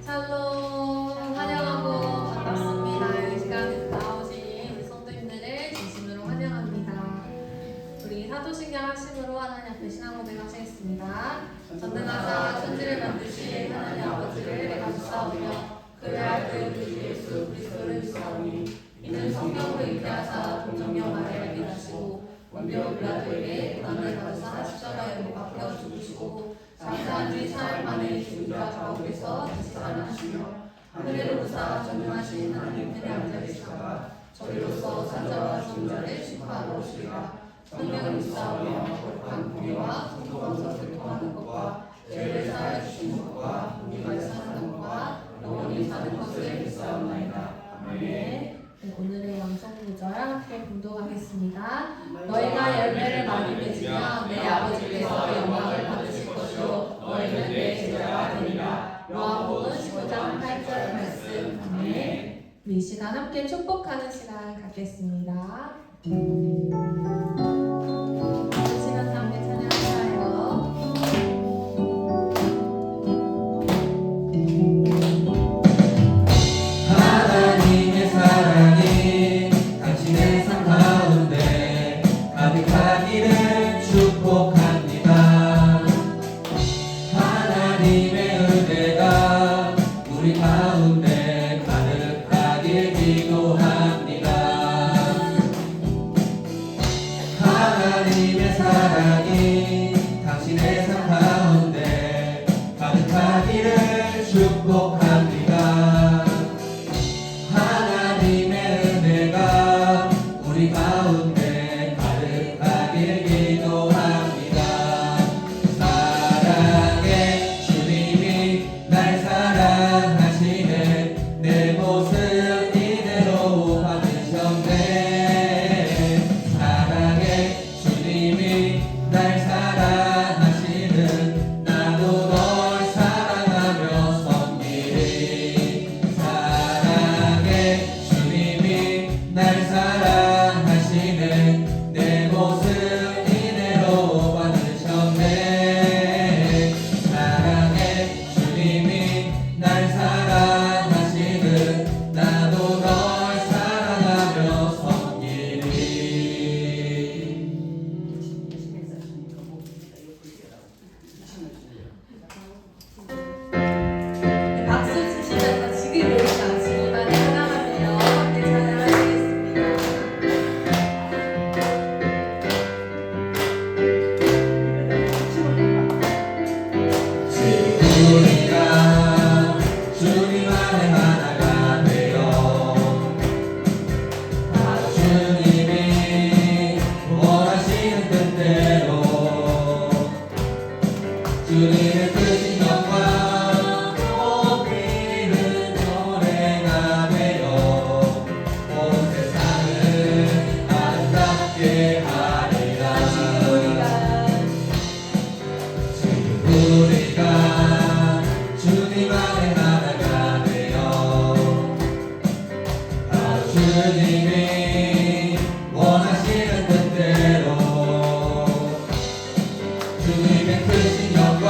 샬롬 환영하고 반갑습니다. 이 시간에 나오신 우리 성도님들을 진심으로 환영합니다. 우리 사도신경 하심으로 하나님 앞에 신앙 고백하시겠습니다. 전능하사 천지를 만드신 하나님 아버지를 내가 믿사오며 그의 아들 우리 주 예수 그리스도를 믿사오니 이는 성경으로 잉태하사 동정녀 마리아를 믿으시고 원료 빌라도에게 고난을 받으사 십자가에 못 박혀 죽으시고 장사한 지 사흘 만에 죽으라 좌우에서 다시 살아나시며 하늘에 오르사 전능하신 하나님 편에 앉아계시다가 저리로서 산자와 중자를 심판하러 오시리라. 성령을 믿사오며 거룩한 공예와 성도 감사 교통하는 것과 죄를 사하여 주시는 것과 우리가 사는 것과 영원히 사는 것을 믿사옵나이다. 아멘. 네, 오늘의 영성 구절 함께 공독하겠습니다. 너희가 열매를 많이 맺으며 내 아버지께서 영광을 받으실 것이요 너희는 내 제자가 되리라. 요한복음 15장 8절 말씀. 아멘. 이 시간 함께 축복하는 시간 갖겠습니다. 시간 함께 찬양하여요. 하나님의 사랑이 당신의 삶 가운데 가득하기를 축복합니다. 하나님의 은혜가 우리 가운데 가득하길 기도합니다. 하나님의 사랑이 당신의 삶 가운데 가득하기를 축복합니다. 하나님의 은혜가 우리 가운데 가득하길 기도합니다. 사랑의 주님이 날 사랑하시네. 내 모습 이대로 받으셨네. 사랑의 주님이 날 사랑하시는 나도 널 사랑하며 섬기리. 사랑의 주님이 날 사랑하시네. 내 모습 이대로 받으셨네. 사랑의 주님이 날 사랑하시는 나도 널 사랑하며 섬기리. 네, 박수 치시면서 지금 여기가 지금만에 하나만요. 함께 찬양하시겠습니다. 우리가 주님 안에 하나가 되어 바로 주님이 원하시는 뜻대로 주님의 뜻인 영광 높이는 노래가 되어 온 세상을 아름답게 하리라. 우리가 주님 안에 하나가 되어 바로 주님이 원하시는 뜻대로 주님의 크신 영광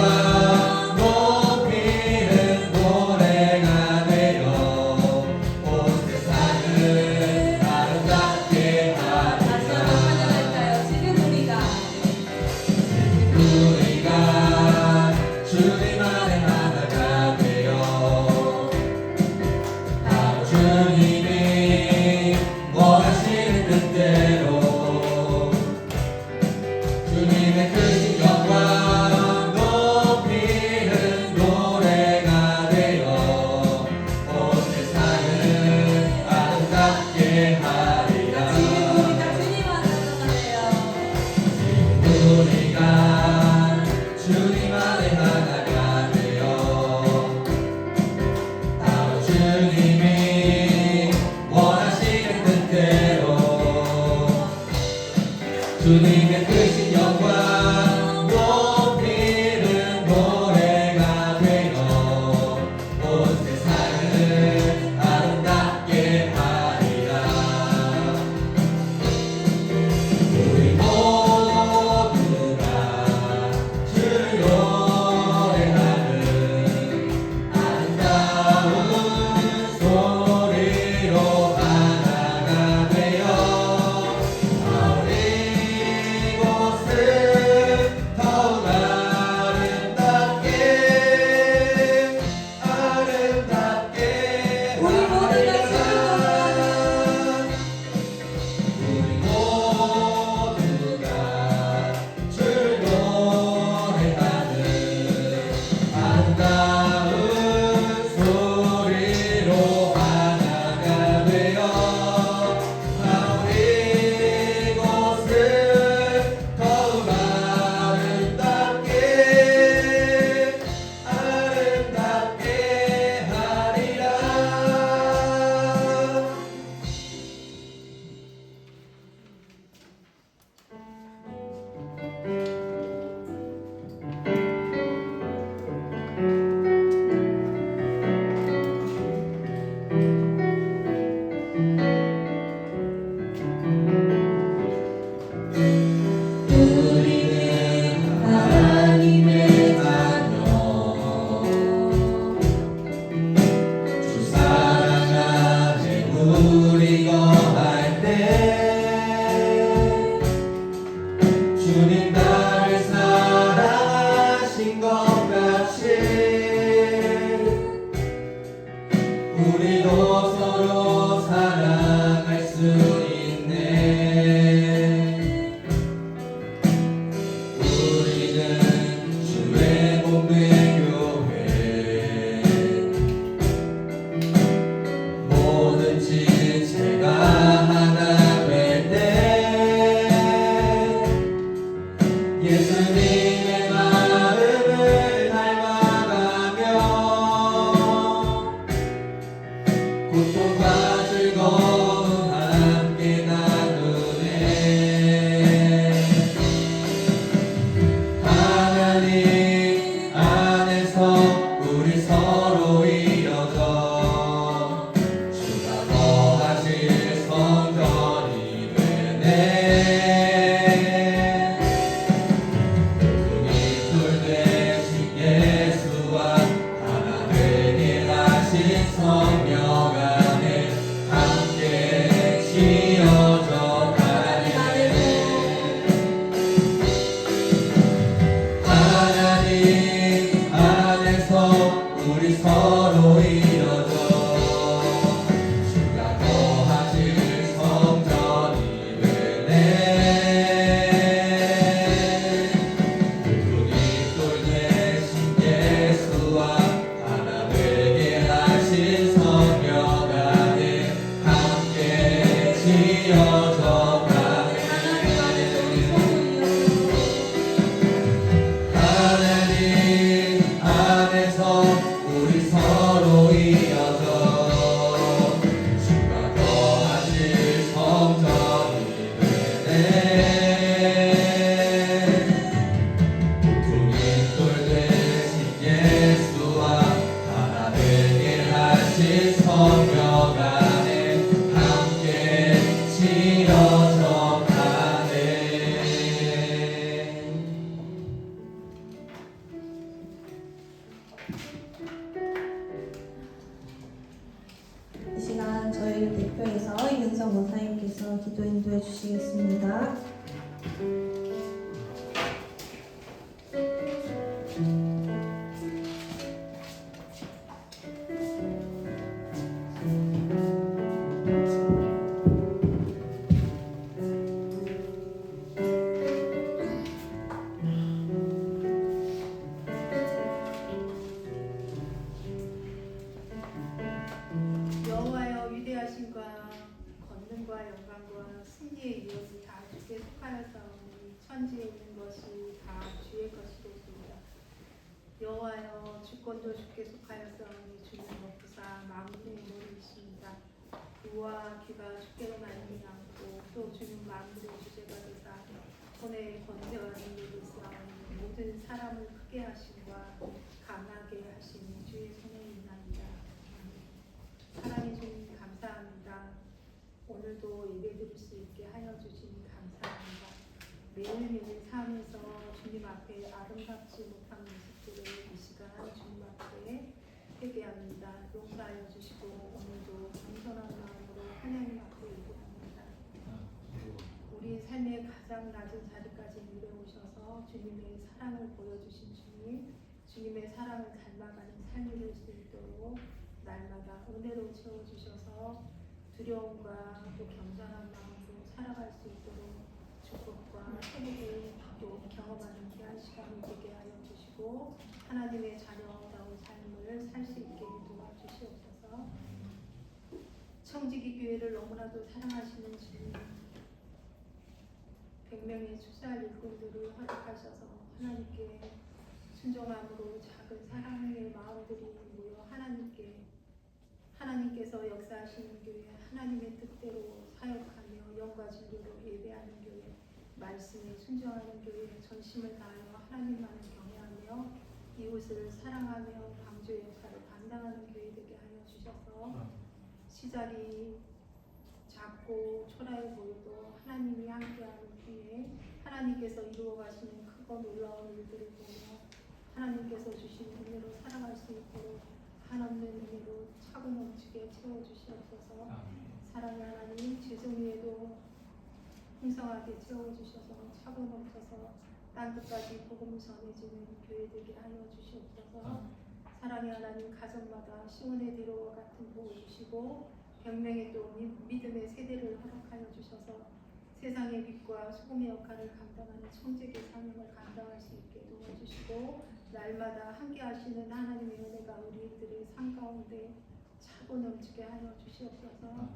높이는 노래가 되어 온 세상을 아름답게 다시 한번 하리라. 찬양할까요? 지금 우리가 우리가 이 시간 저희를 대표해서 이은성 원사님께서 기도 인도해 주시겠습니다. 여호와여 위대하심과 권능과 영광과 승리의 이것이 다 주께 속하였사오니 천지에 있는 것이 다 주의 것이로소이다. 여호와여 주권도 주께 속하였사오니 주는 없으사 만물의 머리이십니다. 우와 귀가 주께로 말미암고 또 주는 만물의 주제가 되사 손에 권세와 능력이 있사오니 모든 사람을 크게 하심과 강하게 하심이 주의 손에 있나이다. 하나님 주님 감사합니다. 오늘도 예배드릴 수 있게 하여 주시니 감사합니다. 매일매일 삶에서 주님 앞에 아름답지 못한 모습들을 이 시간 주님 앞에 회개합니다. 용서하여 주시고 오늘도 겸손한 마음으로 하나님 앞에 예배합니다. 우리 삶의 가장 낮은 자리까지 내려오셔서 주님의 사랑을 보여주신 주님, 주님의 사랑을 닮아가는 삶이 될 수 있도록 날마다 은혜로 채워주셔서 두려움과 또 겸손한 마음으로 살아갈 수 있도록 축복과 회복을 또 경험하는 귀한 시간이 되게 하여 주시고 하나님의 자녀다운 삶을 살 수 있게 도와주시옵소서. 청지기 교회를 너무나도 사랑하시는 주님, 100명의 축사할 일꾼들을 허락하셔서 하나님께 순종함으로 작은 사랑의 마음들이 모여 하나님께서 역사하시는 교회, 하나님의 뜻대로 사역하며 영과 진리로 예배하는 교회, 말씀에 순종하는 교회, 전심을 다하여 하나님만을 경외하며 이웃을 사랑하며 방주의 역할을 감당하는 교회 되게 하여 주셔서 시작이 작고 초라해 보여도 하나님이 함께하는 뒤에 하나님께서 이루어 가시는 크고 놀라운 일들을 보며 하나님께서 주신 은혜로 살아갈 수 있도록 한없는 은혜로 차고 넘치게 채워주시옵소서. 사랑의 하나님, 죄송해도 풍성하게 채워주셔서 차고 넘쳐서 땅끝까지 복음을 전해지는 교회 되게 하여 주시옵소서. 사랑의 하나님, 가정마다 시온의 대로와 같은 복을 주시고 100명의 또 믿음의 세대를 허락하여 주셔서 세상의 빛과 소금의 역할을 감당하는 청지기 사명을 감당할 수 있게 도와주시고 날마다 함께 하시는 하나님의 은혜가 우리들의 삶 가운데 차고 넘치게 하여 주시옵소서.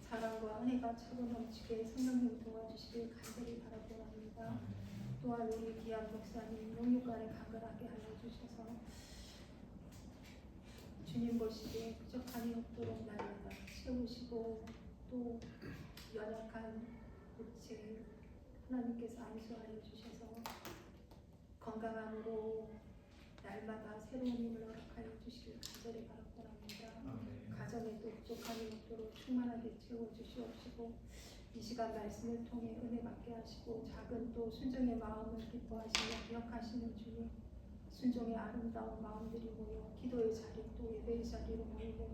사랑과 은혜가 차고 넘치게 성령님 도와주시길 간절히 바라봅니다. 또한 우리 귀한 목사님 영육간에 간절하게 하여 주셔서 주님 보시기에 부족함이 없도록 날마다 채우시고 또 연약한 육체 하나님께서 안수하여 주셔서 건강함으로 날마다 새로운 힘을 허락하여 주시길 간절히 바라봅니다. 가정에도 부족함이 없도록 충만하게 채워주시옵시고 이 시간 말씀을 통해 은혜 받게 하시고 작은 또 순종의 마음을 기뻐하시며 기억하시는 주님, 순종의 아름다운 마음들이 모여 기도의 자리 또 예배의 자리로 모이고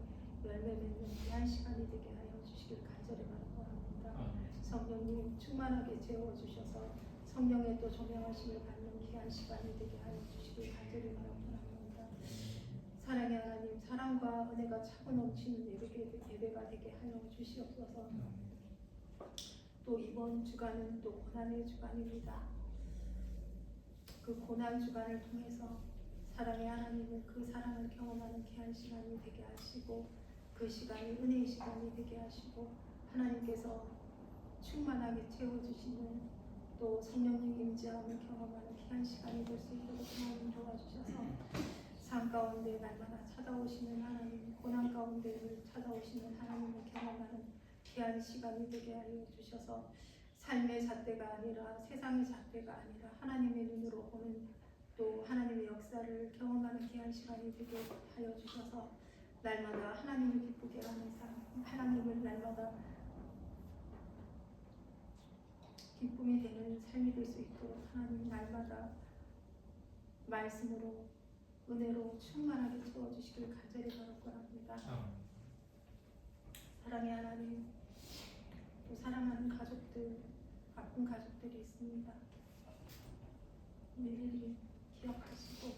열매 맺는 귀한 시간이 되게 하여 주시길 간절히 바라봅니다. 성령님 충만하게 채워주셔서 성령의 또 조명하심을 받는 귀한 시간이 되게 하여 주시길 간절히 바라봅니다. 사랑의 하나님, 사랑과 은혜가 차고 넘치는 예배가 되게 하여 주시옵소서. 또 이번 주간은 또 고난의 주간입니다. 그 고난 주간을 통해서 사랑의 하나님은 그 사랑을 경험하는 귀한 시간이 되게 하시고 그 시간이 은혜의 시간이 되게 하시고 하나님께서 충만하게 채워주시는 또 성령님 임재함을 경험하는 귀한 시간이 될 수 있도록 하나님 도와주셔서 삶 가운데 날마다 찾아오시는 하나님, 고난 가운데를 찾아오시는 하나님을 경험하는 귀한 시간이 되게 하여 주셔서 삶의 잣대가 아니라 세상의 잣대가 아니라 하나님의 눈으로 보는 또 하나님의 역사를 경험하는 귀한 시간이 되게 하여 주셔서 날마다 하나님을 기쁘게 하는 삶, 하나님을 날마다 기쁨이 되는 삶이 될 수 있도록 하나님 날마다 말씀으로 은혜로 충만하게 채워주시길 간절히 바라옵니다. 사랑의 하나님, 또 사랑하는 가족들, 아픈 가족들이 있습니다. 일일이 기억하시고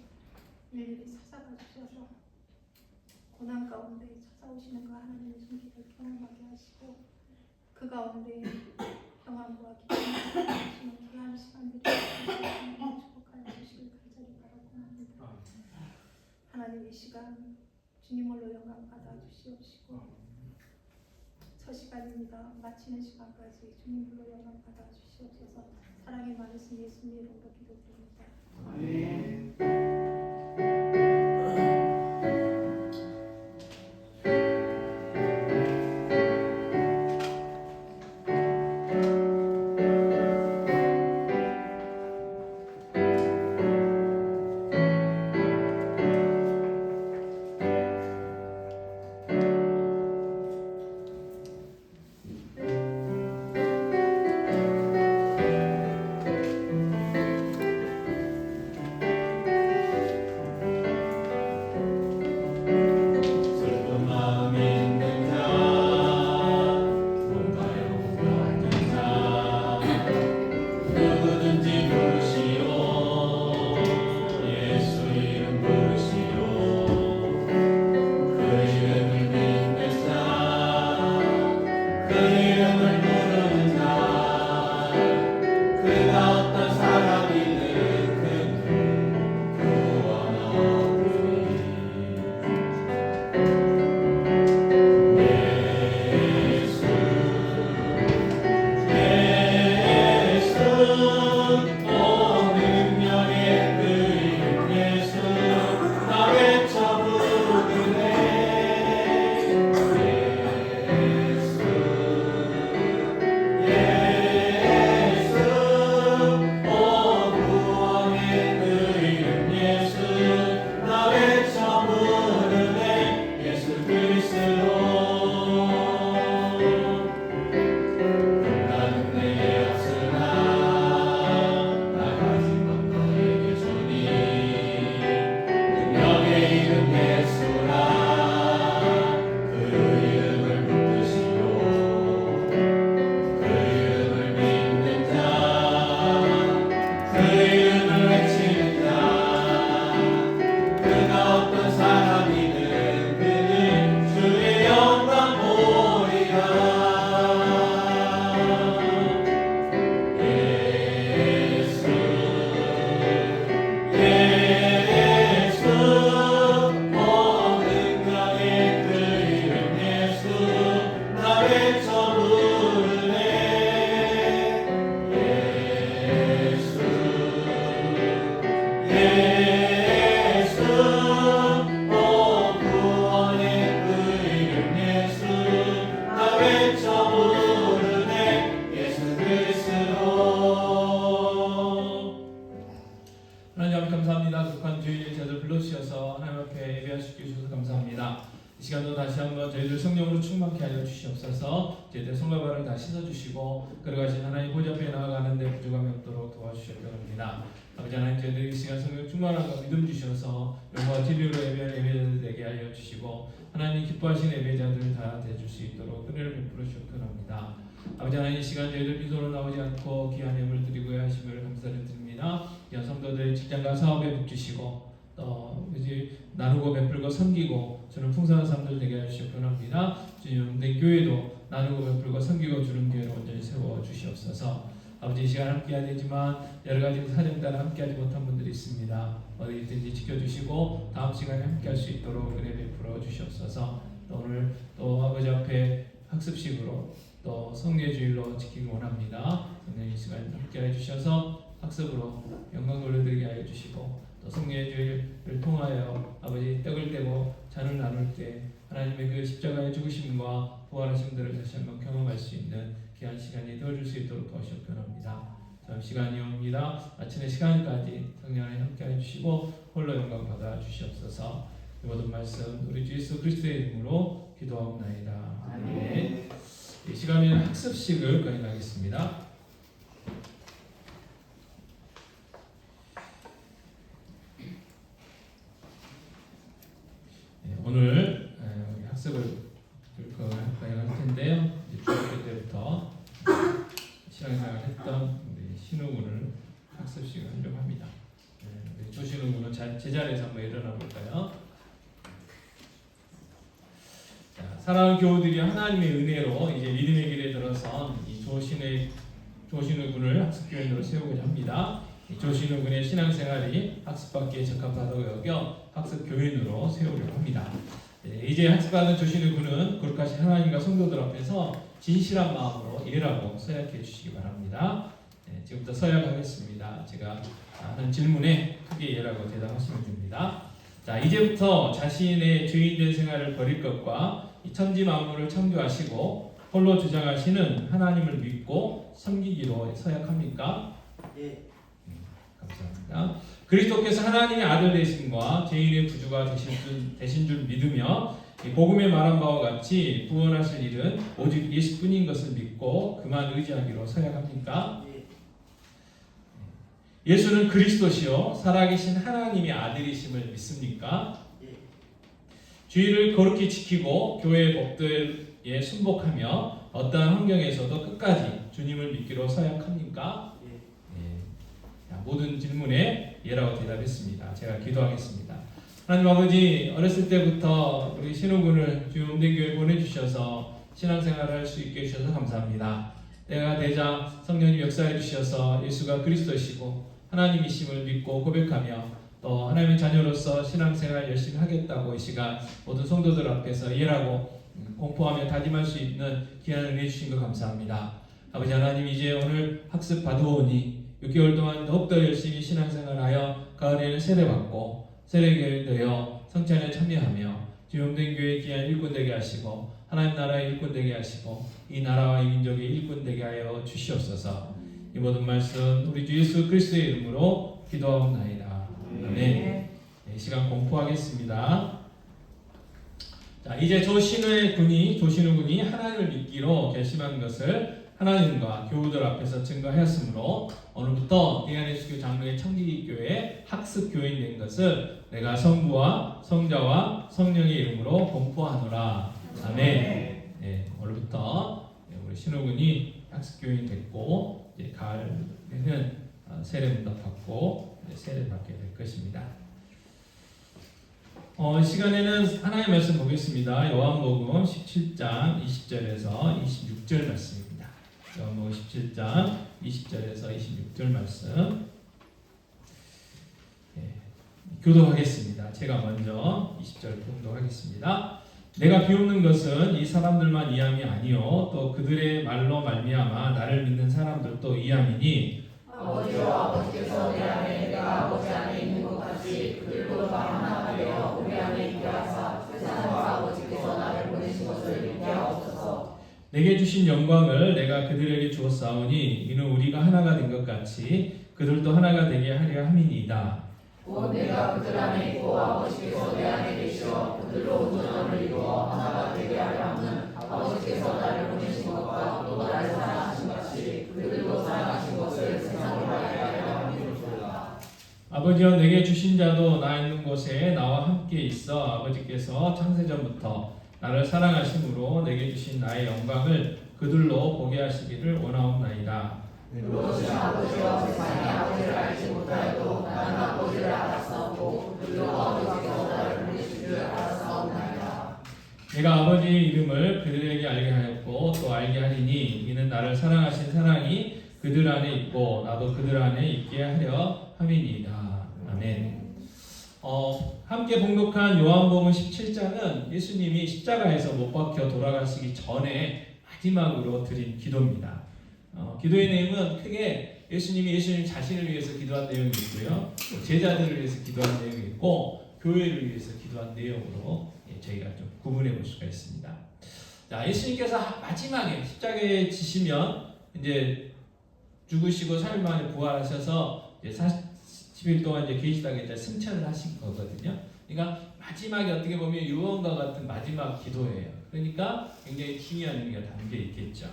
일일이 찾아가 주셔서 고난 가운데 찾아오시는 그 하나님의 손길을 경험하게 하시고 그 가운데 평안과 기쁨을 주시는 귀한 시간들이 축복하여 주시길 간절히 바라고 합니다. 하나님, 이 시간 주님 홀로 영광 받아 주시옵시고 첫 시간입니다. 마치는 시간까지 주님 홀로 영광 받아 주시옵소서. 사랑이 많으신 예수님 이름으로 기도드립니다. 슬픈 마음 있는 자, 뭔가요 없는 자, 누구든지 부르시오. 예수 이름 부르시오. 그 이름을 믿는 자, 그 이름을 부르는 자, 그가 어떤 사람이든 그 구원 얻으리. 예수 오 능력의 그 이름 예수 나 외쳐 부르네. 예수 오 구원의 그 이름 예수 나 외쳐 부르네. 예수 그리스도 나는 내게 없으나 나 가진 것 너에게 주니. 능력의 이름 예수라. 그 이름을 붙드시고 그 이름을 믿는 자, 그 이름을 외치는 자, 그가 어떤 사람이든 그는 주의 영광 보리라. 예수 오 능력의 그 이름 예수 나 외쳐 부르네. 예수 오 구원의 그 이름 예수 나 외쳐 부르네. 예수 그리스도. 하나님 앞에 감사합니다. 극한 주일 저희들 불러주셔서 하나님 앞에 예배할 수 있게 해주셔서 감사합니다. 이 시간도 다시 한번 저희들 성령으로 충만케 하여 주시옵소서. 저희들 손과 발을 다 씻어주시고 걸어가신 하나님 보좌 앞에 나아가는 데 부족함이 없도록 도와주시기 바랍니다. 아버지 하나님, 저희들 이 시간 성령 충만함과 믿음 주셔서 영광과 진리로 예배할 예배자들 되게 하여 주시고 하나님 기뻐하시는 예배자들 다 되줄 수 있도록 은혜를 베풀어 주시기 바랍니다. 아버지 하나님, 이 시간 저희들 빈손으로 나오지 않고 귀한 예물을 드리고 하심을 감사를 드립니다. 귀한 성도들 직장과 사업에 붙이시고 또 이제 나누고 베풀고 섬기고 주는 풍성한 삶들 되게 해주시기 바랍니다. 주님, 내 교회도 나누고 베풀고 섬기고 주는 교회로 온전히 세워 주시옵소서. 아버지, 이 시간 함께해야 되지만 여러 가지 사정 따라 함께하지 못한 분들이 있습니다. 어디 있든지 지켜주시고 다음 시간에 함께할 수 있도록 은혜 베풀어 주시옵소서. 또 오늘 또 아버지 앞에 학습식으로 또 성례주일로 지키기 원합니다. 성령 이 시간 함께해 주셔서 학습으로 영광 돌려드리게 하여 주시고 또 성례주일을 통하여 아버지 떡을 떼고 잔을 나눌 때 하나님의 그 십자가의 죽으심과 부활하심들을 다시 한번 경험할 수 있는 귀한 시간이 되어줄 수 있도록 도와주시기 바랍니다. 다음 시간이 옵니다. 아침의 시간까지 성령 안에 함께해 주시고 홀로 영광 받아 주시옵소서. 이 모든 말씀 우리 주 예수 그리스도의 이름으로 기도하옵나이다. 아멘. 이 시간에는 학습식을 거행하겠습니다. 오늘 우리 학습을 할 텐데요. 이제 중학교 때부터 신앙생활 했던 우리 신우군을 학습식을 하려고 합니다. 우리 조신우군은 제자리에서 한번 일어나 볼까요? 자, 사랑하는 교우들이 하나님의 은혜로 이제 믿음의 길에 들어선 이 조신우군을 학습교인으로 세우고자 합니다. 조신우군의 신앙생활이 학습받기에 적합하다고 여겨 학습교인으로 세우려고 합니다. 이제 학습받은 조신우군은 거룩하신 하나님과 성도들 앞에서 진실한 마음으로 예라고 서약해 주시기 바랍니다. 지금부터 서약하겠습니다. 제가 하는 질문에 크게 예라고 대답하시면 됩니다. 자, 이제부터 자신의 죄인된 생활을 버릴 것과 이 천지 만물을 창조하시고 홀로 주장하시는 하나님을 믿고 섬기기로 서약합니까? 예. 감사합니다. 그리스도께서 하나님의 아들 되심과 죄인의 구주가 되신 줄 믿으며 이 복음에 말한 바와 같이 구원하실 일은 오직 예수뿐인 것을 믿고 그만 의지하기로 서약합니까? 예. 예수는 그리스도시요 살아계신 하나님의 아들이심을 믿습니까? 예. 주의를 거룩히 지키고 교회의 법들에 순복하며 어떠한 환경에서도 끝까지 주님을 믿기로 서약합니까? 예. 자, 모든 질문에 예라고 대답했습니다. 제가 기도하겠습니다. 하나님 아버지, 어렸을 때부터 우리 신우군을 주의 음대교회에 보내주셔서 신앙생활을 할 수 있게 해주셔서 감사합니다. 때가 되자 성령님 역사해 주셔서 예수가 그리스도시고 하나님이심을 믿고 고백하며 또 하나님의 자녀로서 신앙생활 열심히 하겠다고 이 시간 모든 성도들 앞에서 예라고 공포하며 다짐할 수 있는 귀한 은혜 주신 것 감사합니다. 아버지 하나님, 이제 오늘 학습 받으오니 6개월 동안 더욱더 열심히 신앙생활하여 가을에는 세례받고 세례교회 되어 성찬에 참여하며 주용된 교회 귀한 일꾼 되게 하시고 하나님 나라의 일꾼 되게 하시고 이 나라와 이 민족의 일꾼 되게 하여 주시옵소서. 이 모든 말씀 우리 주 예수 그리스도의 이름으로 기도하옵나이다. 아멘. 이 시간 공포하겠습니다. 자, 이제 조신우 군이 하나님을 믿기로 결심한 것을 하나님과 교우들 앞에서 증거하였으므로 오늘부터 대한예수교 장로의 청지기교회 학습교인 된 것을 내가 성부와 성자와 성령의 이름으로 공포하노라. 아멘. 네, 오늘부터 우리 신우군이 학습교인 됐고 이제 가을에는 세례문답 받고 세례 받게 될 것입니다. 시간에는 하나의 말씀 보겠습니다. 요한복음 17장 20절에서 26절 말씀입니다. 요한복음 17장 20절에서 26절 말씀 교독하겠습니다. 제가 먼저 20절 교독하겠습니다. 내가 비웃는 것은 이 사람들만 이함이 아니요 또 그들의 말로 말미암아 나를 믿는 사람들도 이함이니 아버지와 아버지께서 내 안에 내가 아버지 안에 있는 것 같이 그들도 다 하나가 되어 우리 안에 있게 하사 세상과 아버지께서 나를 보내신 것을 믿게 하옵소서. 내게 주신 영광을 내가 그들에게 주었사오니 이는 우리가 하나가 된 것 같이 그들도 하나가 되게 하려 함이니이다. 곧 내가 그들 안에 있고 아버지께서 내 안에 계시어 그들로 온전함을 이루어 하나가 되게 하려 함은 아버지께서 나를 보내신 것과 또 나를 사랑하신 같이 그들도 사랑하신 것을 세상으로 알게 하려 함이로소이다. 아버지여 내게 주신 자도 나 있는 곳에 나와 함께 있어 아버지께서 창세전부터 나를 사랑하심으로 내게 주신 나의 영광을 그들로 보게 하시기를 원하옵나이다. 그것은 아버지와 세상이 아버지를 알지 못하여도 나는 아버지를 알았사오고 그들도 아버지께서 나를 보내신 줄 알았사옵나이다. 내가 아버지의 이름을 그들에게 알게 하였고 또 알게 하리니 이는 나를 사랑하신 사랑이 그들 안에 있고 나도 그들 안에 있게 하려 함이니이다. 아멘. 함께 봉독한 요한복음 17장은 예수님이 십자가에서 못 박혀 돌아가시기 전에 마지막으로 드린 기도입니다. 기도의 내용은 크게 예수님 자신을 위해서 기도한 내용이 있고요, 제자들을 위해서 기도한 내용이 있고 교회를 위해서 기도한 내용으로 저희가 좀 구분해 볼 수가 있습니다. 자, 예수님께서 마지막에 십자가에 지시면 이제 죽으시고 3일 만에 부활하셔서 이제 40일 동안 이제 계시다가 이제 승천을 하신 거거든요. 그러니까 마지막에 어떻게 보면 유언과 같은 마지막 기도예요. 그러니까 굉장히 중요한 의미가 담겨 있겠죠.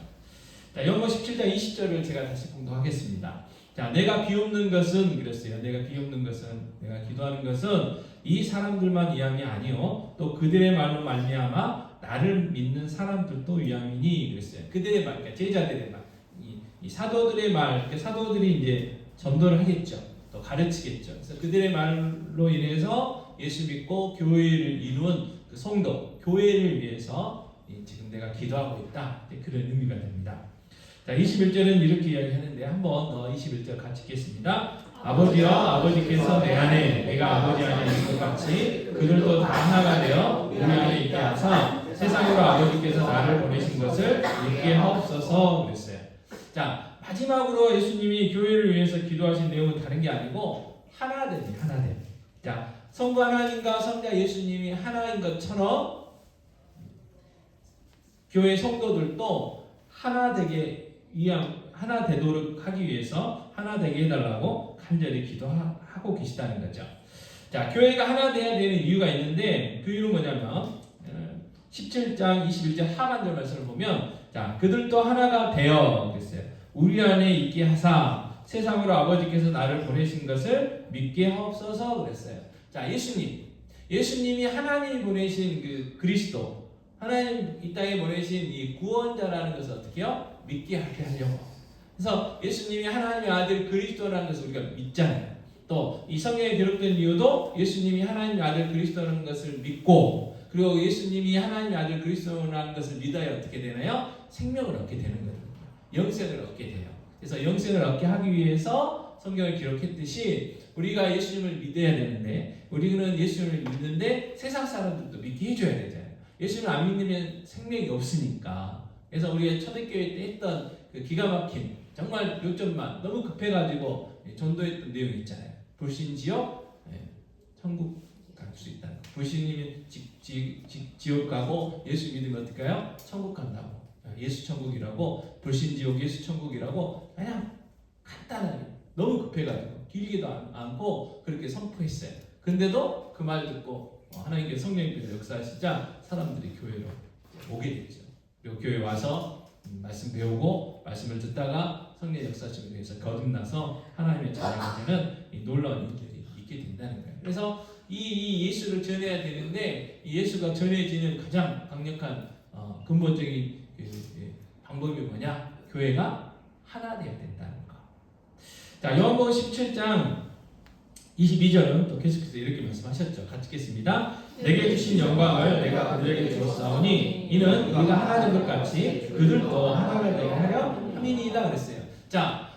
자, 요한복음 17장 20절을 제가 다시 봉독하겠습니다. 자, 내가 비웃는 것은 그랬어요. 내가 기도하는 것은 이 사람들만 위함이 아니요 또 그들의 말로 말미암아 나를 믿는 사람들도 위함이니 그랬어요. 그들의 말, 그러니까 제자들의 말, 이 사도들의 말, 그러니까 사도들이 이제 전도를 하겠죠. 또 가르치겠죠. 그래서 그들의 말로 인해서 예수 믿고 교회를 이룬 그 성도, 교회를 위해서 지금 내가 기도하고 있다. 그런 의미가 됩니다. 자, 21절은 이렇게 이야기하는데 한번 더 21절 같이 읽겠습니다. 아버지여 아버지께서 내 안에 내가 아버지 안에 있는 것 같이 그들도 다 하나가 되어 우리 안에 있게 하사 세상으로 아버지께서 나를 보내신 것을 믿게 하옵소서 그랬어요. 자, 마지막으로 예수님이 교회를 위해서 기도하신 내용은 다른 게 아니고 하나됨이에요. 하나됨. 자, 성부 하나님과 성자 예수님이 하나인 것처럼 교회 성도들도 하나 되게 하나 되도록 하기 위해서 하나 되게 해달라고 간절히 기도하고 계시다는 거죠. 자, 교회가 하나 돼야 되는 이유가 있는데 그 이유는 뭐냐면 17장 21절 하반절 말씀을 보면 자, 그들도 하나가 되어 그랬어요. 우리 안에 있게 하사 세상으로 아버지께서 나를 보내신 것을 믿게 하옵소서 그랬어요. 자, 예수님이 하나님이 보내신 그 그리스도, 하나님 이 땅에 보내신 이 구원자라는 것을 어떻게 해요? 믿게 하게 하려고. 그래서 예수님이 하나님의 아들 그리스도라는 것을 우리가 믿잖아요. 또 이 성경에 기록된 이유도 예수님이 하나님의 아들 그리스도라는 것을 믿고 그리고 예수님이 하나님의 아들 그리스도라는 것을 믿어야 어떻게 되나요? 생명을 얻게 되는 거거든요. 영생을 얻게 돼요. 그래서 영생을 얻게 하기 위해서 성경을 기록했듯이 우리가 예수님을 믿어야 되는데 우리는 예수님을 믿는데 세상 사람들도 믿게 해줘야 되잖아요. 예수님을 안 믿으면 생명이 없으니까. 그래서 우리가 초대교회 때 했던 그 기가 막힌 정말 요점만 너무 급해가지고 전도했던 내용이 있잖아요. 불신지옥, 천국 갈 수 있다는 거. 불신이면 지옥 가고 예수 믿으면 어떨까요? 천국 간다고. 예수 천국이라고 불신지옥 예수 천국이라고 그냥 간단하게 너무 급해가지고 길기도 않고 그렇게 선포했어요. 근데도 그 말 듣고 하나님께서 성령님께서 역사하시자 사람들이 교회로 오게 됐죠. 그리고 교회 와서 말씀 배우고 말씀을 듣다가 성령 역사심을 위해서 거듭나서 하나님의 자녀가 되는 이 놀라운 일들이 있게 된다는 거예요. 그래서 이 예수를 전해야 되는데 이 예수가 전해지는 가장 강력한 근본적인 방법이 뭐냐? 교회가 하나 되어야 된다는 거. 자, 요한복음 17장 22절은 또 계속해서 이렇게 말씀하셨죠. 같이 읽겠습니다. 내게 주신 영광을 내가 그들에게 주었사오니 이는 우리가 하나 된 것 같이 그들도 하나가 되게 하려 함이니이다 그랬어요. 자,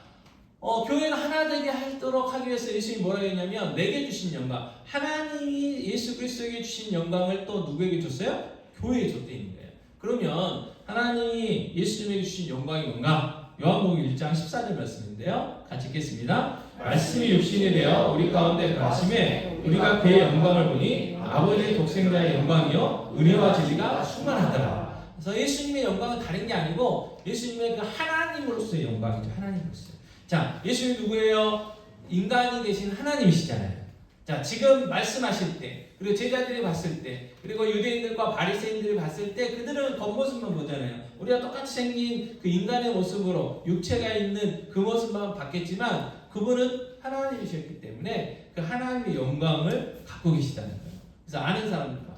교회가 하나 되게 하도록 하기 위해서 예수님이 뭐라고 했냐면 내게 주신 영광, 하나님이 예수 그리스도에게 주신 영광을 또 누구에게 줬어요? 교회에 줬대 있는 거예요. 그러면 하나님이 예수님에게 주신 영광이 뭔가? 요한복음 1장 14절 말씀인데요. 같이 읽겠습니다. 말씀이 육신이 되어 우리 가운데 거하심에 우리가 그의 영광을 보니 아버지의 독생자의 영광이요 은혜와 진리가 충만하더라. 그래서 예수님의 영광은 다른 게 아니고 예수님의 그 하나님으로서의 영광이죠. 하나님으로서. 자, 예수님이 누구예요? 인간이 되신 하나님이시잖아요. 자, 지금 말씀하실 때 그리고 제자들이 봤을 때 그리고 유대인들과 바리새인들이 봤을 때 그들은 겉모습만 보잖아요. 우리가 똑같이 생긴 그 인간의 모습으로 육체가 있는 그 모습만 봤겠지만 그분은 하나님이셨기 때문에 그 하나님의 영광을 갖고 계시다는 거예요. 그래서 아는 사람들과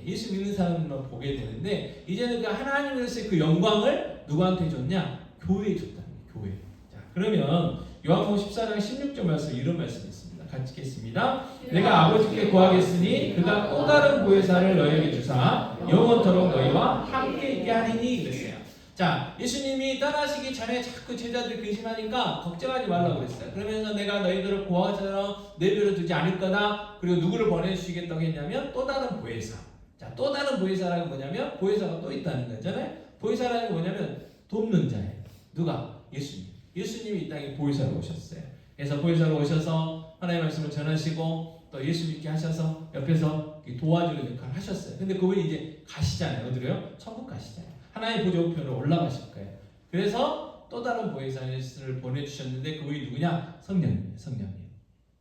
예수 믿는 사람들만 보게 되는데 이제는 그 하나님으로서의 그 영광을 누구한테 줬냐? 교회에 줬다는 거예요. 교회. 자, 그러면 요한복음 14장 16절 말씀 이런 말씀이 있습니다. 같이 읽겠습니다. 내가 아버지께 구하겠으니 그가 또 다른 보혜사를 너희에게 주사 영원토록 너희와 함께 있게 하리니 그랬어요. 자, 예수님이 떠나시기 전에 자꾸 제자들 근심하니까 걱정하지 말라고 그랬어요. 그러면서 내가 너희들을 고아처럼 내버려 두지 않을 거다. 그리고 누구를 보내주시겠다고 했냐면 또 다른 보혜사. 자, 또 다른 보혜사라는 뭐냐면 보혜사가 또 있다는 거잖아요. 보혜사라는 게 뭐냐면 돕는 자예요. 누가? 예수님. 예수님이 이 땅에 보혜사로 오셨어요. 그래서 보혜사로 오셔서 하나님의 말씀을 전하시고 또 예수 믿게 하셔서 옆에서 도와주는 역할을 하셨어요. 근데 그분이 이제 가시잖아요. 어디로요? 천국 가시잖아요. 하나님의 보좌 우편으로 올라가실 거예요. 그래서 또 다른 보혜사를 보내주셨는데 그분이 누구냐? 성령님이에요. 성령님.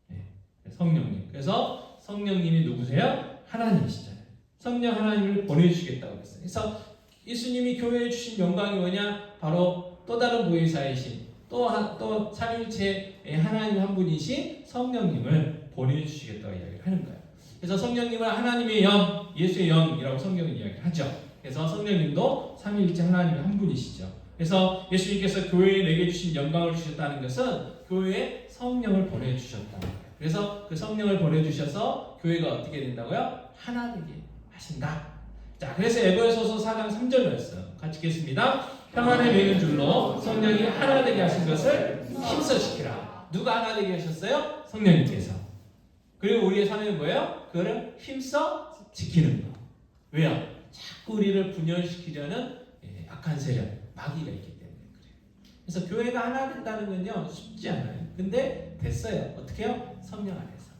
네. 성령님. 그래서 성령님이 누구세요? 하나님이시잖아요. 성령 하나님을 보내주시겠다고 했어요. 그래서 예수님이 교회에 주신 영광이 뭐냐? 바로 또 다른 보혜사이신 또 삼일체의 하나님 한 분이신 성령님을 보내주시겠다고 이야기를 하는 거예요. 그래서 성령님은 하나님의 영, 예수의 영이라고 성경은 이야기하죠. 그래서 성령님도 삼위일체 하나님의 한 분이시죠. 그래서 예수님께서 교회에 내게 주신 영광을 주셨다는 것은 교회에 성령을 보내주셨다는 거예요. 그래서 그 성령을 보내주셔서 교회가 어떻게 된다고요? 하나 되게 하신다. 자, 그래서 에베소서 4장 3절 말씀 같이 읽겠습니다. 평안에 매는 줄로 성령이 하나 되게 하신 것을 힘써 지키라. 누가 하나 되게 하셨어요? 성령님께서. 그리고 우리의 사명은 뭐예요? 그거를 힘써 지키는 거. 왜요? 자꾸 우리를 분열시키려는 악한 세력, 마귀가 있기 때문에 그래요. 그래서 교회가 하나 된다는 건요 쉽지 않아요. 근데 됐어요. 어떻게 해요? 성령 안에서.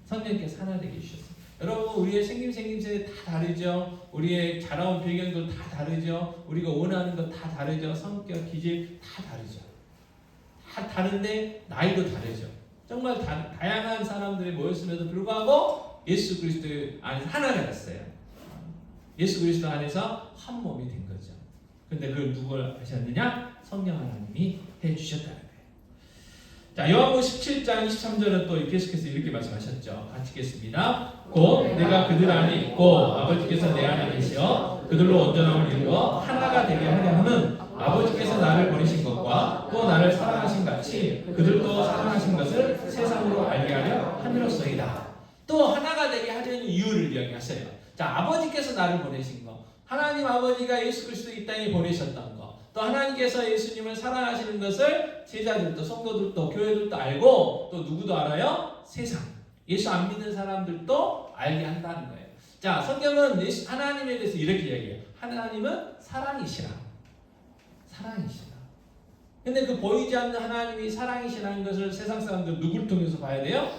성령께서 하나 되게 해주셨어요. 여러분, 우리의 생김새 다 다르죠. 우리의 자라온 배경도 다 다르죠. 우리가 원하는 거 다 다르죠. 성격, 기질 다 다르죠. 다 다른데 나이도 다르죠. 정말 다양한 사람들이 모였음에도 불구하고 예수 그리스도 안에서 하나가 됐어요. 예수 그리스도 안에서 한 몸이 된 거죠. 근데 그걸 누가 하셨느냐? 성령 하나님이 해주셨다는 거예요. 자, 요한복음 17장 23절은 또 계속해서 이렇게 말씀하셨죠. 같이 읽겠습니다. 곧 내가 그들 안에 있고 아버지께서 내 안에 계시어 그들로 온전함을 이루어 하나가 되게 하려 하는 아버지께서 나를 보내신 것과 또 나를 사랑하신 같이 그들도 사랑하신 것을 세상으로 알게 하려 함이로써이다. 또 하나가 되게 하려는 이유를 이야기하세요. 자, 아버지께서 나를 보내신 거, 하나님 아버지가 예수 그리스도 이 땅에 보내셨던 거, 또 하나님께서 예수님을 사랑하시는 것을 제자들도 성도들도 교회들도 알고 또 누구도 알아요? 세상, 예수 안 믿는 사람들도 알게 한다는 거예요. 자, 성경은 하나님에 대해서 이렇게 이야기해요. 하나님은 사랑이시라. 사랑이시라. 근데 그 보이지 않는 하나님이 사랑이시라는 것을 세상 사람들 누구를 통해서 봐야 돼요?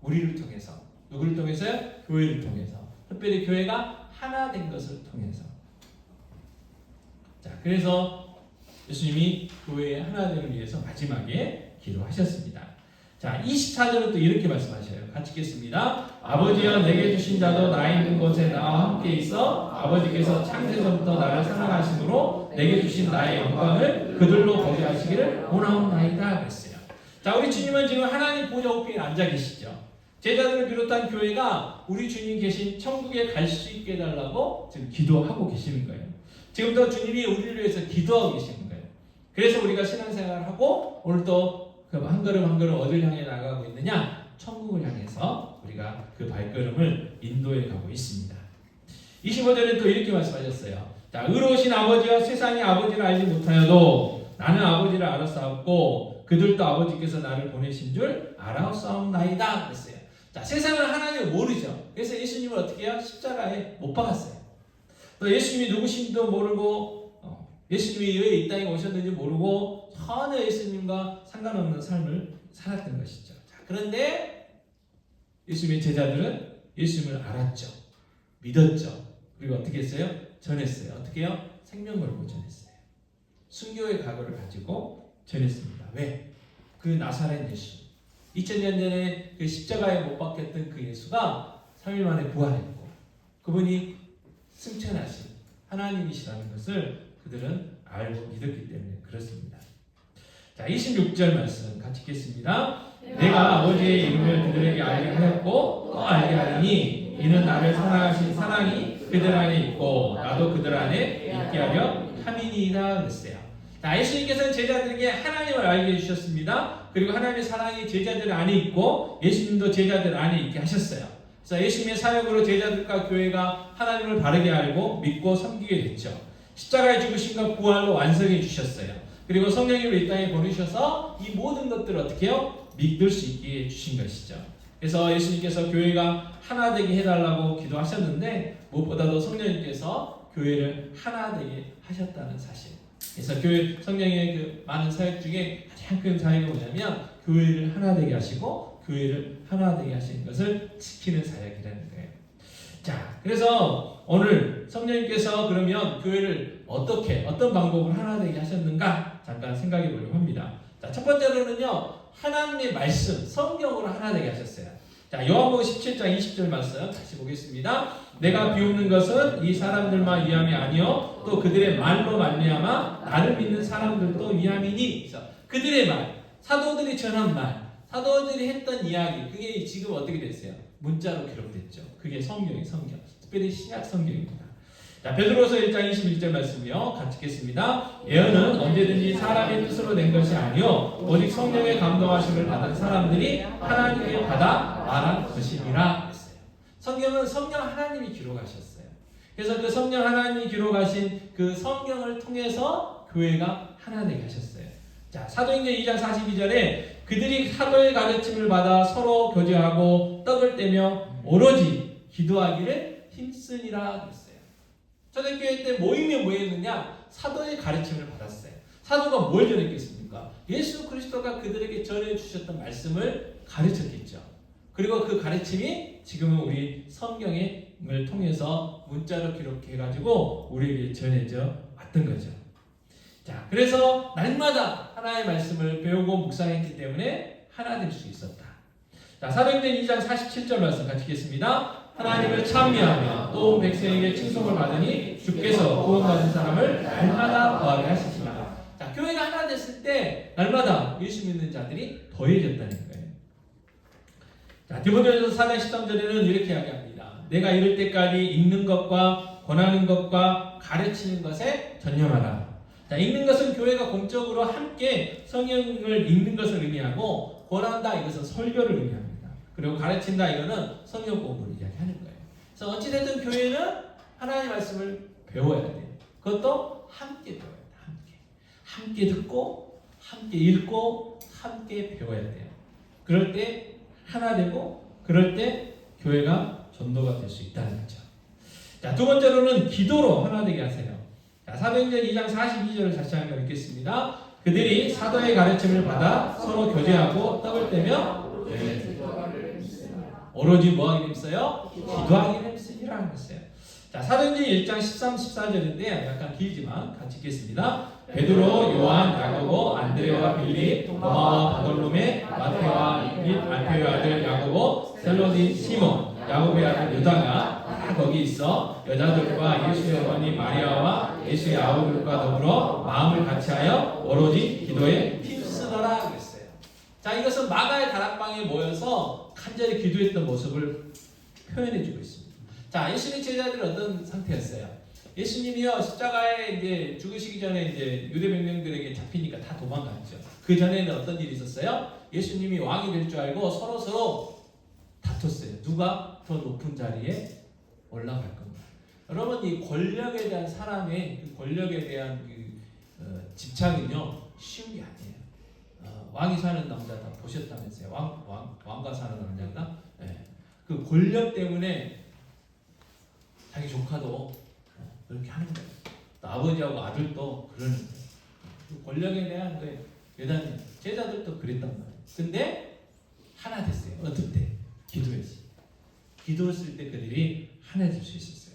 우리를 통해서. 누구를 통해서요? 교회를 통해서. 특별히 교회가 하나 된 것을 통해서. 자, 그래서 예수님이 교회의 하나됨을 위해서 마지막에 기도하셨습니다. 자, 24절은 또 이렇게 말씀하셔요. 같이 읽겠습니다. 아버지여 내게 주신 자도 나 있는 곳에 나와 함께 있어 아버지께서 창세전부터 나를 사랑하심으로 내게 주신 나의 영광을 그들로 보게 하시기를 원하옵나이다 그랬어요. 자, 우리 주님은 지금 하나님 보좌 우편에 앉아 계시죠. 제자들을 비롯한 교회가 우리 주님 계신 천국에 갈 수 있게 해달라고 지금 기도하고 계시는 거예요. 지금도 주님이 우리를 위해서 기도하고 계시는 거예요. 그래서 우리가 신앙생활을 하고 오늘 또 한 걸음 한 걸음 어딜 향해 나가고 있느냐? 천국을 향해서 우리가 그 발걸음을 인도해 가고 있습니다. 25절에 또 이렇게 말씀하셨어요. 자, 의로우신 아버지와 세상이 아버지를 알지 못하여도 나는 아버지를 알았사옵고 그들도 아버지께서 나를 보내신 줄 알았사옵나이다 그랬어요. 자, 세상은 하나님을 모르죠. 그래서 예수님을 어떻게 해요? 십자가에 못 박았어요. 또 예수님이 누구신지도 모르고 예수님이 왜 이 땅에 오셨는지 모르고 전혀 예수님과 상관없는 삶을 살았던 것이죠. 자, 그런데 예수님의 제자들은 예수님을 알았죠. 믿었죠. 그리고 어떻게 했어요? 전했어요. 어떻게 해요? 생명 걸고 전했어요. 순교의 각오를 가지고 전했습니다. 왜? 그 나사렛 예수. 2000년 전에 그 십자가에 못 박혔던 그 예수가 3일 만에 부활했고 그분이 승천하신 하나님이시라는 것을 그들은 알고 믿었기 때문에 그렇습니다. 자, 26절 말씀 같이 읽겠습니다. 내가 아버지의 이름을 그들에게 알게 하였고 또 알게 하리니 이는 나를 사랑하신 사랑이 그들 안에 있고 나도 그들 안에 있게 하려 함이니이다 그랬어요. 자, 예수님께서는 제자들에게 하나님을 알게 해주셨습니다. 그리고 하나님의 사랑이 제자들 안에 있고 예수님도 제자들 안에 있게 하셨어요. 그래서 예수님의 사역으로 제자들과 교회가 하나님을 바르게 알고 믿고 섬기게 됐죠. 십자가의 죽으심과 부활로 완성해 주셨어요. 그리고 성령님을 이 땅에 보내셔서 이 모든 것들을 어떻게 해요? 믿을 수 있게 해주신 것이죠. 그래서 예수님께서 교회가 하나 되게 해달라고 기도하셨는데 무엇보다도 성령님께서 교회를 하나 되게 하셨다는 사실. 그래서 교회 성령의 그 많은 사역 중에 가장 큰 사역이 뭐냐면 교회를 하나 되게 하시고 교회를 하나 되게 하시는 것을 지키는 사역이라는 거예요. 자, 그래서 오늘 성령님께서 그러면 교회를 어떤 방법으로 하나 되게 하셨는가 잠깐 생각해 보려고 합니다. 자, 첫 번째로는요, 하나님의 말씀, 성경으로 하나 되게 하셨어요. 자, 요한복음 17장 20절 말씀 다시 보겠습니다. 내가 비우는 것은 이 사람들만 위함이 아니요 또 그들의 말로 말미암아 나를 믿는 사람들도 위함이니. 그래서 그들의 말, 사도들이 전한 말, 사도들이 했던 이야기, 그게 지금 어떻게 됐어요? 문자로 기록됐죠. 그게 성경. 특별히 신약 성경입니다. 자, 베드로서 1장 21절 말씀이요. 같이 읽겠습니다. 예언은 언제든지 사람의 뜻으로 낸 것이 아니요 오직 성령의 감동하심을 받은 사람들이 하나님의 받아 말한 것이니라 했어요. 성경은 성령 하나님이 기록하셨어요. 그래서 그 성령 하나님이 기록하신 그 성경을 통해서 교회가 하나 되게 하셨어요. 자, 사도행전 2장 42절에 그들이 사도의 가르침을 받아 서로 교제하고 떡을 떼며 오로지 기도하기를 힘쓰니라 했어요. 초대교회 때 모임에 뭐 했느냐? 사도의 가르침을 받았어요. 사도가 뭘 전했겠습니까? 예수 그리스도가 그들에게 전해주셨던 말씀을 가르쳤겠죠. 그리고 그 가르침이 지금은 우리 성경을 통해서 문자로 기록해가지고 우리에게 전해져 왔던 거죠. 자, 그래서 날마다 하나의 말씀을 배우고 묵상했기 때문에 하나 될 수 있었다. 자, 사도행전 2장 47절 말씀 같이 읽겠습니다. 하나님을 찬미하며 또 백성에게 칭송을 받으니 주께서 구원받은 사람을 날마다 더하게 하시니라. 자, 교회가 하나 됐을 때 날마다 예수 믿는 자들이 더해졌다는 거예요. 자, 디모데전서 4장 13절에는 이렇게 이야기합니다. 내가 이를 때까지 읽는 것과 권하는 것과 가르치는 것에 전념하라. 자, 읽는 것은 교회가 공적으로 함께 성경을 읽는 것을 의미하고 권한다 이것은 설교를 의미합니다. 그리고 가르친다 이거는 성경 공부를 이야기하는 거예요. 그래서 어찌됐든 교회는 하나님의 말씀을 배워야 돼요. 그것도 함께 배워야 돼요. 함께 듣고 함께 읽고 함께 배워야 돼요. 그럴 때 하나 되고 그럴 때 교회가 전도가 될 수 있다는 거죠. 자, 두 번째로는 기도로 하나 되게 하세요. 자, 사도행전 2장 42절을 다시 한번 읽겠습니다. 그들이 사도의 가르침을 받아 서로 교제하고 떡을 떼며 오로지 뭐 하기를 힘써요? 기도하기를 힘쓰니라 했어요. 자, 사도행전 1장 13, 14절인데 약간 길지만 같이 읽겠습니다. 베드로, 요한, 야고보, 안드레와 빌립, 도마와 바돌로메, 마테와 및 알페의 아들 야고보, 셀로딘 시몬, 야고보의 아들 유다가 다 거기 있어 여자들과 예수의 어머니 마리아와 예수의 아우들과 더불어 마음을 같이하여 오로지 기도에 힘쓰더라 그랬어요. 자, 이것은 마가의 다락방에 모여서 간절히 기도했던 모습을 표현해주고 있습니다. 자, 예수님의 제자들은 어떤 상태였어요? 예수님이요 십자가에 이제 죽으시기 전에 이제 유대 백성들에게 잡히니까 다 도망갔죠. 그 전에는 어떤 일이 있었어요? 예수님이 왕이 될 줄 알고 서로 다퉜어요. 누가 더 높은 자리에 올라갈 건가? 여러분, 이 권력에 대한 사람의 그 권력에 대한 집착은요 쉬운 게 아니에요. 왕이 사는 남자 다 보셨다면서요? 왕가 사는 남자가 그 권력 때문에 자기 조카도 그렇게 하는 거예요. 또 아버지하고 아들도 그러는 거예요. 그 권력에 대한 그 대단히 제자들도 그랬단 말이에요. 근데 하나 됐어요. 어떨 때? 기도했어요. 기도했을 때 그들이 하나 될 수 있었어요.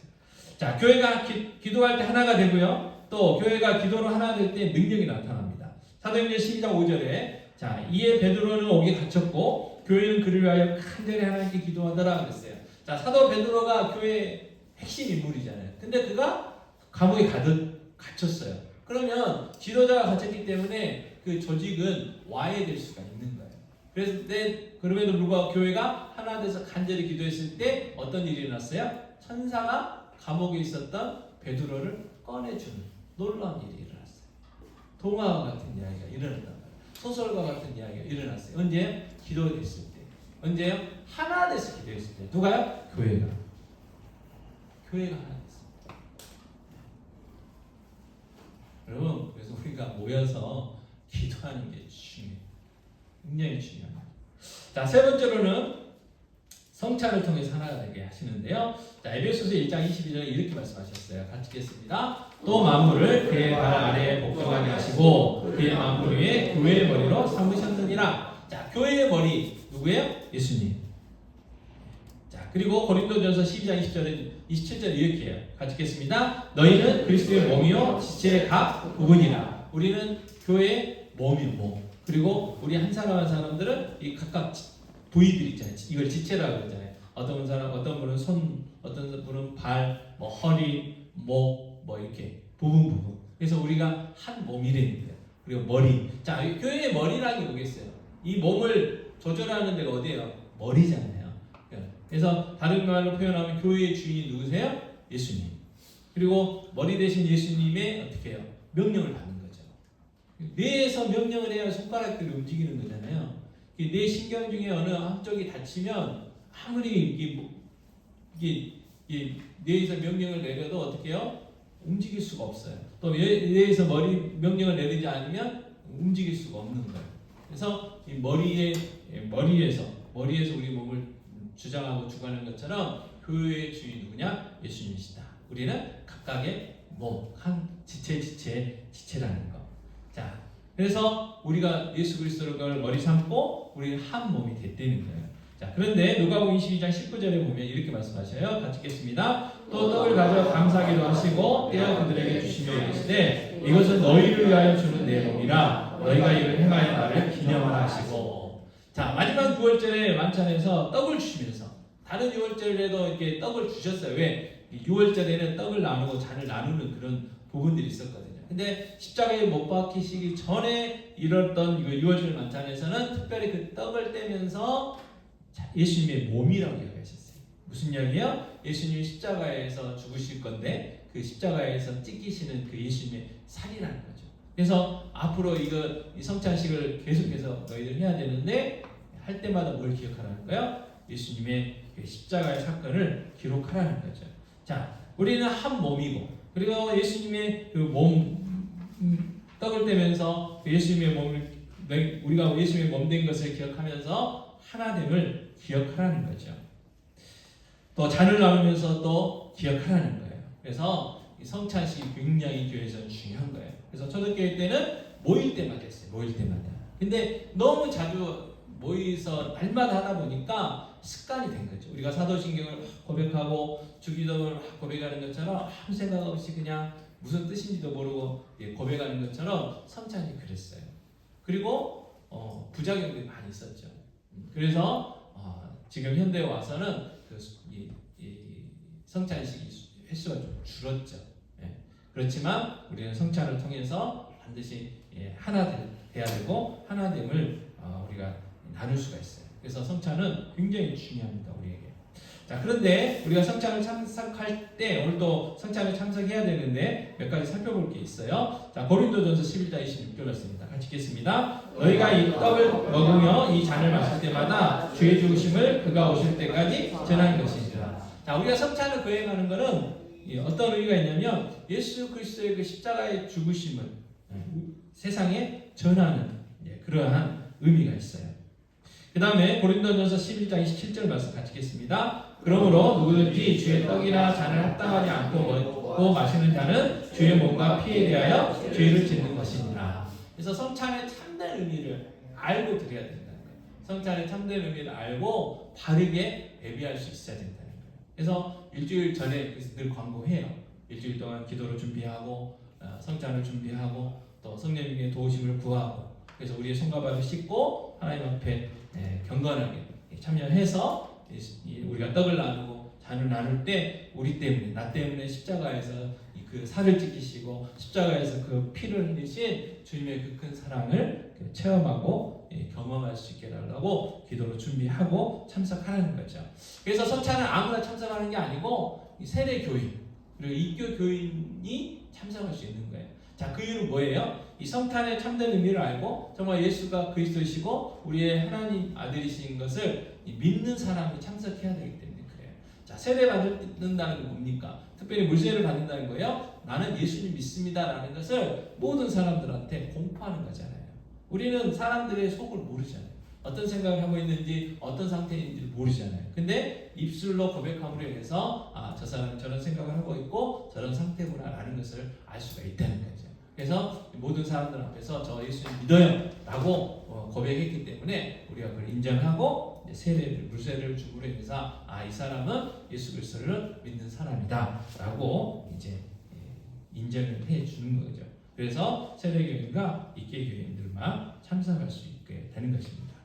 자, 교회가 기도할 때 하나가 되고요. 또 교회가 기도로 하나 될 때 능력이 나타납니다. 사도행전 12장 5절에 자, 이에 베드로는 옥에 갇혔고 교회는 그를 위하여 간절히 하나님께 기도하더라 그랬어요. 자, 사도 베드로가 교회의 핵심 인물이잖아요. 근데 그가 감옥에 갇혔어요. 그러면 지도자가 갇혔기 때문에 그 조직은 와해될 수가 있는 거예요. 그럼에도 불구하고 교회가 하나 돼서 간절히 기도했을 때 어떤 일이 일어났어요? 천사가 감옥에 있었던 베드로를 꺼내주는 놀라운 일이 일어났어요. 동화와 같은 이야기가 일어났단 말이에요. 소설과 같은 이야기가 일어났어요. 언제? 기도했을 때. 언제요? 하나 돼서 기도했을 때. 누가요? 교회가 하나 됐습니다. 여러분, 그래서 우리가 모여서 기도하는 게 중요해요. 굉장히 중요합니다. 자, 세 번째로는 성찬을 통해서 하나가 되게 하시는데요. 자, 에베소서 1장 22절에 이렇게 말씀하셨어요. 같이 읽겠습니다. 또 만물을 그의 발 아래에 복종하게 하시고 그의 만물 위에 교회의 머리로 삼으셨느니라. 자, 교회의 머리 누구예요? 예수님. 자, 그리고 고린도전서 12장 27절에 이렇게 해요. 같이 읽겠습니다. 너희는 그리스도의 몸이요 지체의 각 부분이라. 우리는 교회의 몸이요 몸. 그리고 우리 한 사람 한 사람들은 이 각각 부위들 있잖아요. 이걸 지체라고 그러잖아요. 어떤 분은 손, 어떤 분은 발, 뭐 허리, 목, 뭐 이렇게 부분. 그래서 우리가 한 몸이라는 거예요. 그리고 머리. 자, 교회의 머리라는 게 뭐겠어요? 이 몸을 조절하는 데가 어디예요? 머리잖아요. 그러니까 그래서 다른 말로 표현하면 교회의 주인이 누구세요? 예수님. 그리고 머리 대신 예수님의 어떻게 해요? 명령을 받는 거죠. 뇌에서 명령을 해야 손가락들이 움직이는 거잖아요. 뇌 신경 중에 어느 한쪽이 다치면 아무리 이게 뇌에서 명령을 내려도 어떻게 해요? 움직일 수가 없어요. 또 뇌에서 명령을 내리지 않으면 움직일 수가 없는 거예요. 그래서 이 머리에서 우리 몸을 주장하고 주관하는 것처럼 교회의 주인 누구냐? 예수님이시다. 우리는 각각의 몸, 한 지체라는 거. 자, 그래서 우리가 예수 그리스도를 머리 삼고 우리는 한 몸이 됐다는 거예요. 자, 그런데 누가복음 22장 19절에 보면 이렇게 말씀하셔요. 같이 읽겠습니다. 또 떡을 가져 감사기도 하시고 떼어 그들에게 주시며 이르시되 이것은 너희를 위하여 주는 내 몸이라 너희가 이를 행하여 나를 기념하라 하시고. 자, 마지막 6월절에 만찬에서 떡을 주시면서 다른 6월절에도 이렇게 떡을 주셨어요. 왜? 6월절에는 떡을 나누고 잔을 나누는 그런 부분들이 있었거든요. 근데 십자가에 못 박히시기 전에 이뤘던 6월절 만찬에서는 특별히 그 떡을 떼면서 예수님의 몸이라고 이야기하셨어요. 무슨 이야기요? 예수님이 십자가에서 죽으실 건데 그 십자가에서 찢기시는 그 예수님의 살이라는 거죠. 그래서 앞으로 이 성찬식을 계속해서 너희들 해야 되는데 할 때마다 뭘 기억하라는 거예요? 예수님의 그 십자가의 사건을 기록하라는 거죠. 자, 우리는 한 몸이고 그리고 예수님의 그 몸 떡을 떼면서 예수님의 몸을 우리가 예수님의 몸 된 것을 기억하면서 하나됨을 기억하라는 거죠. 또 잔을 나누면서 또 기억하라는 거예요. 그래서 이 성찬식이 굉장히 교회에서는 중요한 거예요. 그래서 초대교회 때는 모일 때마다 했어요. 모일 때마다. 근데 너무 자주 모여서 날마다 하다 보니까 습관이 된 거죠. 우리가 사도신경을 고백하고 주기도를 고백하는 것처럼 아무 생각 없이 그냥 무슨 뜻인지도 모르고 고백하는 것처럼 성찬이 그랬어요. 그리고 부작용들이 많이 있었죠. 그래서 지금 현대에 와서는 이 성찬식 횟수가 좀 줄었죠. 그렇지만 우리는 성찬을 통해서 반드시 하나 돼야 되고 하나됨을 우리가 나눌 수가 있어요. 그래서 성찬은 굉장히 중요합니다, 우리에게. 자, 그런데 우리가 성찬을 참석할 때 오늘도 성찬에 참석해야 되는데 몇 가지 살펴볼 게 있어요. 자, 고린도전서 11장 26절 말씀입니다. 같이 읽겠습니다. 너희가 이 떡을 먹으며 이 잔을 마실 때마다 주의 죽으심을 그가 오실 때까지 전하는 것이니라. 자, 우리가 성찬을 거행하는 것은 어떤 의미가 있냐면 예수 그리스도의 그 십자가의 죽으심을 세상에 전하는 그러한 의미가 있어요. 그 다음에 고린도전서 11장 27절 말씀 같이 읽겠습니다. 그러므로 누구든지 주의 떡이나 잔을 합당하지 않고 먹고 마시는 자는 주의 몸과 피에 대하여 죄를 짓는 것이니라. 그래서 성찬의 참된 의미를 알고 드려야 된다는 거예요. 성찬의 참된 의미를 알고 바르게 예비할 수 있어야 된다는 거예요. 그래서 일주일 전에 늘 광고해요. 일주일 동안 기도를 준비하고 성찬을 준비하고 또 성령님의 도우심을 구하고 그래서 우리의 손과 발을 씻고 하나님 앞에 경건하게 참여해서 우리가 떡을 나누고 잔을 나눌 때 우리 때문에 나 때문에 십자가에서 그 살을 찢기시고 십자가에서 그 피를 흘리신 주님의 그 큰 사랑을 체험하고 경험할 수 있게 해달라고 기도로 준비하고 참석하는 거죠. 그래서 성찬은 아무나 참석하는 게 아니고 세례 교인 그리고 입교 교인이 참석할 수 있는 거예요. 자, 그 이유는 뭐예요? 이 성탄의 참된 의미를 알고 정말 예수가 그리스도이시고 우리의 하나님 아들이신 것을 믿는 사람이 참석해야 되기 때문에 그래요. 자, 세례 받는다는 건 뭡니까? 특별히 물세례를 받는다는 거예요. 나는 예수님 믿습니다라는 것을 모든 사람들한테 공포하는 거잖아요. 우리는 사람들의 속을 모르잖아요. 어떤 생각을 하고 있는지 어떤 상태인지 모르잖아요. 근데 입술로 고백함으로 해서 저 사람은 저런 생각을 하고 있고 저런 상태구나라는 것을 알 수가 있다는 거죠. 그래서 모든 사람들 앞에서 저 예수님 믿어요 라고 고백했기 때문에 우리가 그걸 인정하고 물세례를 줌으로 인해서 이 사람은 예수 그리스도를 믿는 사람이다 라고 이제 인정을 해 주는 거죠. 그래서 세례교인과 입교교인들만 참석할 수 있게 되는 것입니다.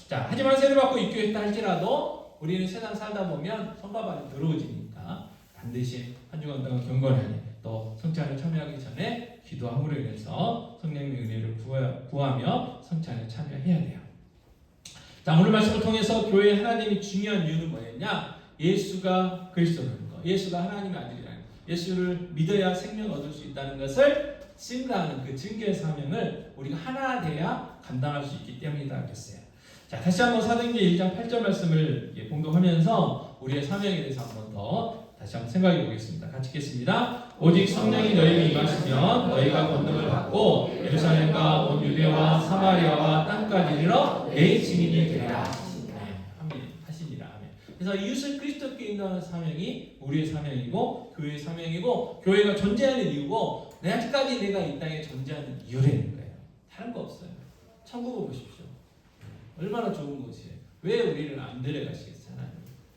자, 하지만 세례받고 입교했다 할지라도 우리는 세상 살다 보면 손과 발이 더러워지니까 반드시 한 주간 동안 경건하게 또 성찬에 참여하기 전에 기도함으로 인해서 성령의 은혜를 구하며 성찬에 참여해야 돼요. 자, 오늘 말씀을 통해서 교회 하나님이 중요한 이유는 뭐였냐? 예수가 그리스도라는 거, 예수가 하나님의 아들이라는 거, 예수를 믿어야 생명 얻을 수 있다는 것을 증거하는 그 증거의 사명을 우리가 하나 돼야 감당할 수 있기 때문이다 그랬어요. 자, 다시 한번 사도행전 1장 8절 말씀을 봉독하면서 우리의 사명에 대해서 한번 더 다시 한번 생각해 보겠습니다. 같이 읽겠습니다. 오직 성령이 너희에게 임하시면 너희가 권능을 받고 예루살렘과 온 유대와 사마리아와 땅까지 이르러 내 증인이 되리라. 아멘. 하시니라. 아멘. 그래서 이웃을 그리스도께 인도하는 사명이 우리의 사명이고 교회의 사명이고 교회가 존재하는 이유고 아직까지 내가 이 땅에 존재하는 이유라는 거예요. 다른 거 없어요. 천국을 보십시오. 얼마나 좋은 곳이에요. 왜 우리를 안 데려가시겠어요? 하나님.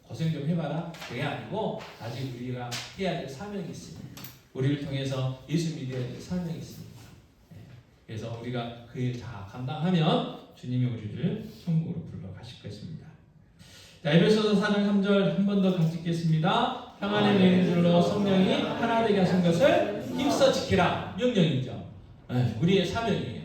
고생 좀 해봐라. 그게 아니고 아직 우리가 해야 될 사명이 있습니다. 우리를 통해서 예수 믿어야 될 사명이 있습니다. 그래서 우리가 그 일 다 감당하면 주님이 우리를 천국으로 불러가실 것입니다. 자, 에베소서 4장 3절 한 번 더 같이 읽겠습니다. 평안의 명줄로 성령이 하나 되게 하신 것을 힘써 지키라. 명령이죠. 우리의 사명이에요.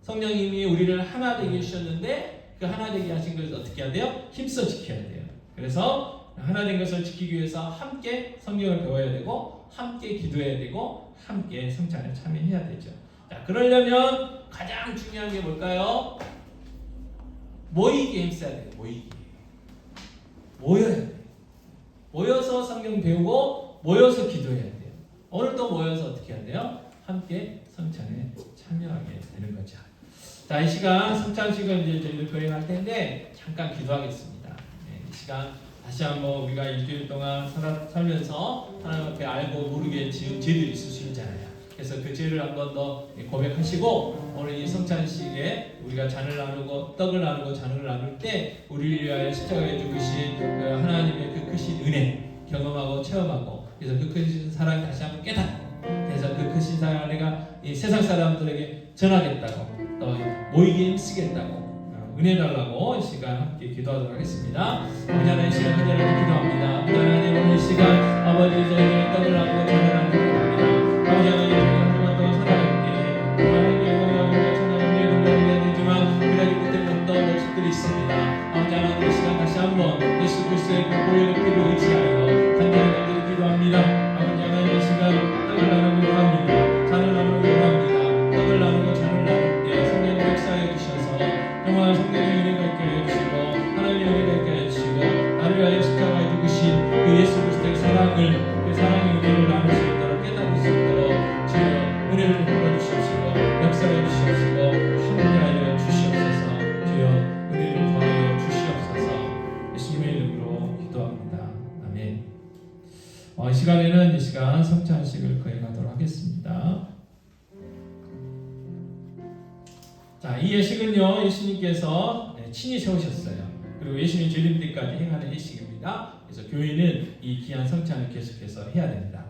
성령님이 우리를 하나 되게 해주셨는데 그 하나 되게 하신 것을 어떻게 해야 돼요? 힘써 지켜야 돼요. 그래서 하나 된 것을 지키기 위해서 함께 성경을 배워야 되고 함께 기도해야 되고 함께 성찬에 참여해야 되죠. 자, 그러려면 가장 중요한 게 뭘까요? 모이게 힘써야 돼요. 모이게. 모여야 돼요. 모여서 성경 배우고 모여서 기도해야 돼요. 오늘도 모여서 어떻게 해야 돼요? 함께 성찬에 참여하게 되는 거죠. 자, 이 시간 성찬식을 이제 저희들 거행할 텐데 잠깐 기도하겠습니다. 이 시간 다시 한번 우리가 일주일 동안 살면서 하나님 앞에 알고 모르게 지은 죄들이 있을 수 있잖아요. 그래서 그 죄를 한번 더 고백하시고 오늘 이 성찬식에 우리가 잔을 나누고 떡을 나누고 잔을 나눌 때 우리를 위하여 십자가에 죽으신 하나님의 그 크신 은혜 경험하고 체험하고 그래서 그 크신 사랑 다시 한번 깨닫고 그래서 그 크신 사랑을 내가 이 세상 사람들에게 전하겠다고 또 모이게 힘쓰겠다고 은혜 달라고 이 시간 함께 기도하도록 하겠습니다. 우리 하나님 시간 하나님 기도합니다. 우리 하나님 오늘 이 시간 아버지 저희들의 떡을 나누고 잔을 나누고 합니다. 아버지 하나님 저희가 하루만 더 살아갈게 하나님의 영광을 찬양하며 동력해야 되지만 그러지 못한 어떤 모습들이 있습니다. 아버지 하나님 이 시간 다시 한번 예수 그리스도의 그 보혈의 피를 의지하여 간절히 기도합니다. 아버지 하나님 이 시간 떡을 나누고 합니다. 잔을 나누고 합니다. 떡을 나누고 잔을 나눌 때 성령의 역사에 주셔서 정말 성령의 은혜가 있게 해주시고 하나님의 은혜가 있게 해주시고 나를 위하여 십자가에 죽으신 그 예수 그리스도의 사랑을 그 사랑의 은혜를 나눌 수 있도록 깨달을 수 있도록 주여 은혜를 부어주시옵시고 역사해 주시옵시고 함께하여 주시옵소서. 주여 은혜를 더하여 주시옵소서. 예수님의 이름으로 기도합니다. 아멘. 이 시간에는 이 시간 성찬식을 거행하도록 하겠습니다. 자, 이 예식은요 예수님께서 친히 세우셨어요. 그리고 예수님 재림 때까지 행하는 예식입니다. 그래서 교회는 이 귀한 성찬을 계속해서 해야 됩니다.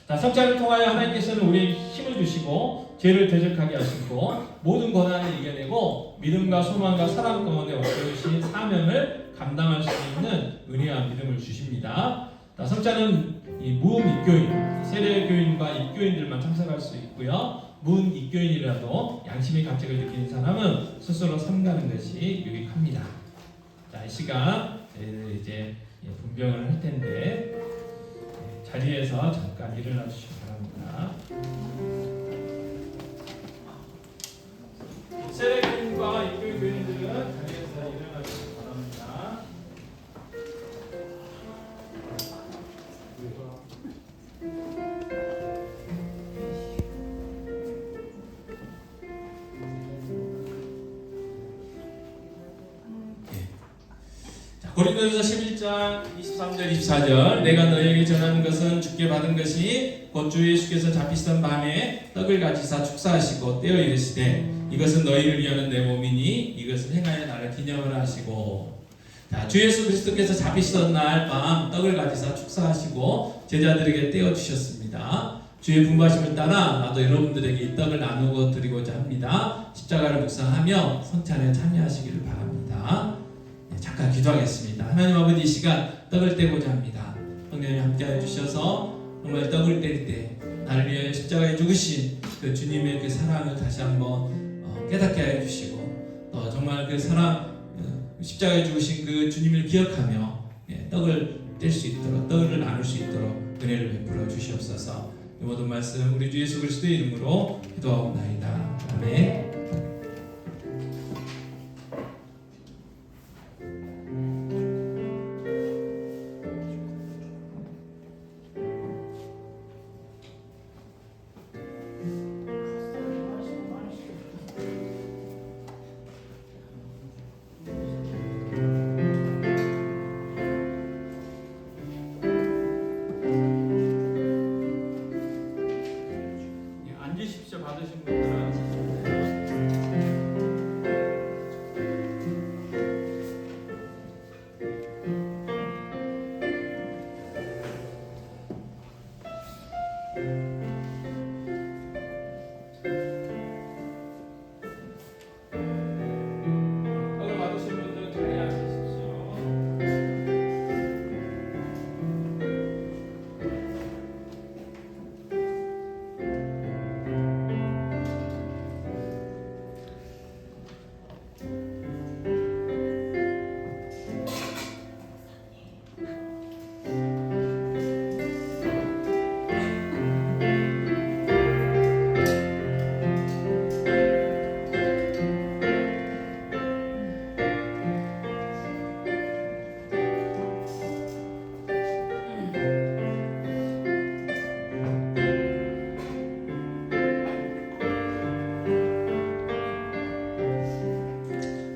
자, 성찬을 통하여 하나님께서는 우리에게 힘을 주시고 죄를 대적하게 하시고 모든 고난을 이겨내고 믿음과 소망과 사랑 가운데 얹혀주신 사명을 감당할 수 있는 은혜와 믿음을 주십니다. 자, 성찬은 이 무입교인, 세례 교인과 입교인들만 참석할 수 있고요. 무입교인이라도 양심의 가책을 느끼는 사람은 스스로 삼가는 것이 유익합니다. 자, 이 시간 이제 분병을 할 텐데 자리에서 잠깐 일어나 주시기 바랍니다. 세례교인과 입교인 교인들은 자리에서 일어나 주시기 바랍니다. 고린도전서 11장 23절 24절 내가 너에게 전하는 것은 주께 받은 것이 곧 주 예수께서 잡히시던 밤에 떡을 가지사 축사하시고 떼어 이르시되 이것은 너희를 위하는 내 몸이니 이것을 행하여 나를 기념하라 하시고. 자, 주 예수 그리스도께서 잡히시던 날 밤 떡을 가지사 축사하시고 제자들에게 떼어 주셨습니다. 주의 분부하심을 따라 나도 여러분들에게 이 떡을 나누고 드리고자 합니다. 십자가를 묵상하며 성찬에 참여하시기를 바랍니다. 잠깐 기도하겠습니다. 하나님 아버지 이 시간 떡을 떼고자 합니다. 성령님 함께하여 주셔서 정말 떡을 뗄 때 나를 위하여 십자가에 죽으신 그 주님의 그 사랑을 다시 한번 깨닫게 하여 주시고 또 정말 그 사랑 십자가에 죽으신 그 주님을 기억하며 떡을 뗄 수 있도록, 떡을 나눌 수 있도록 은혜를 베풀어 주시옵소서. 이 모든 말씀 우리 주 예수 그리스도의 이름으로 기도하옵나이다. 아멘. 앉으십시오. 받으신 분들은. 떡을 받으신 분들은 자리에 앉으십시오.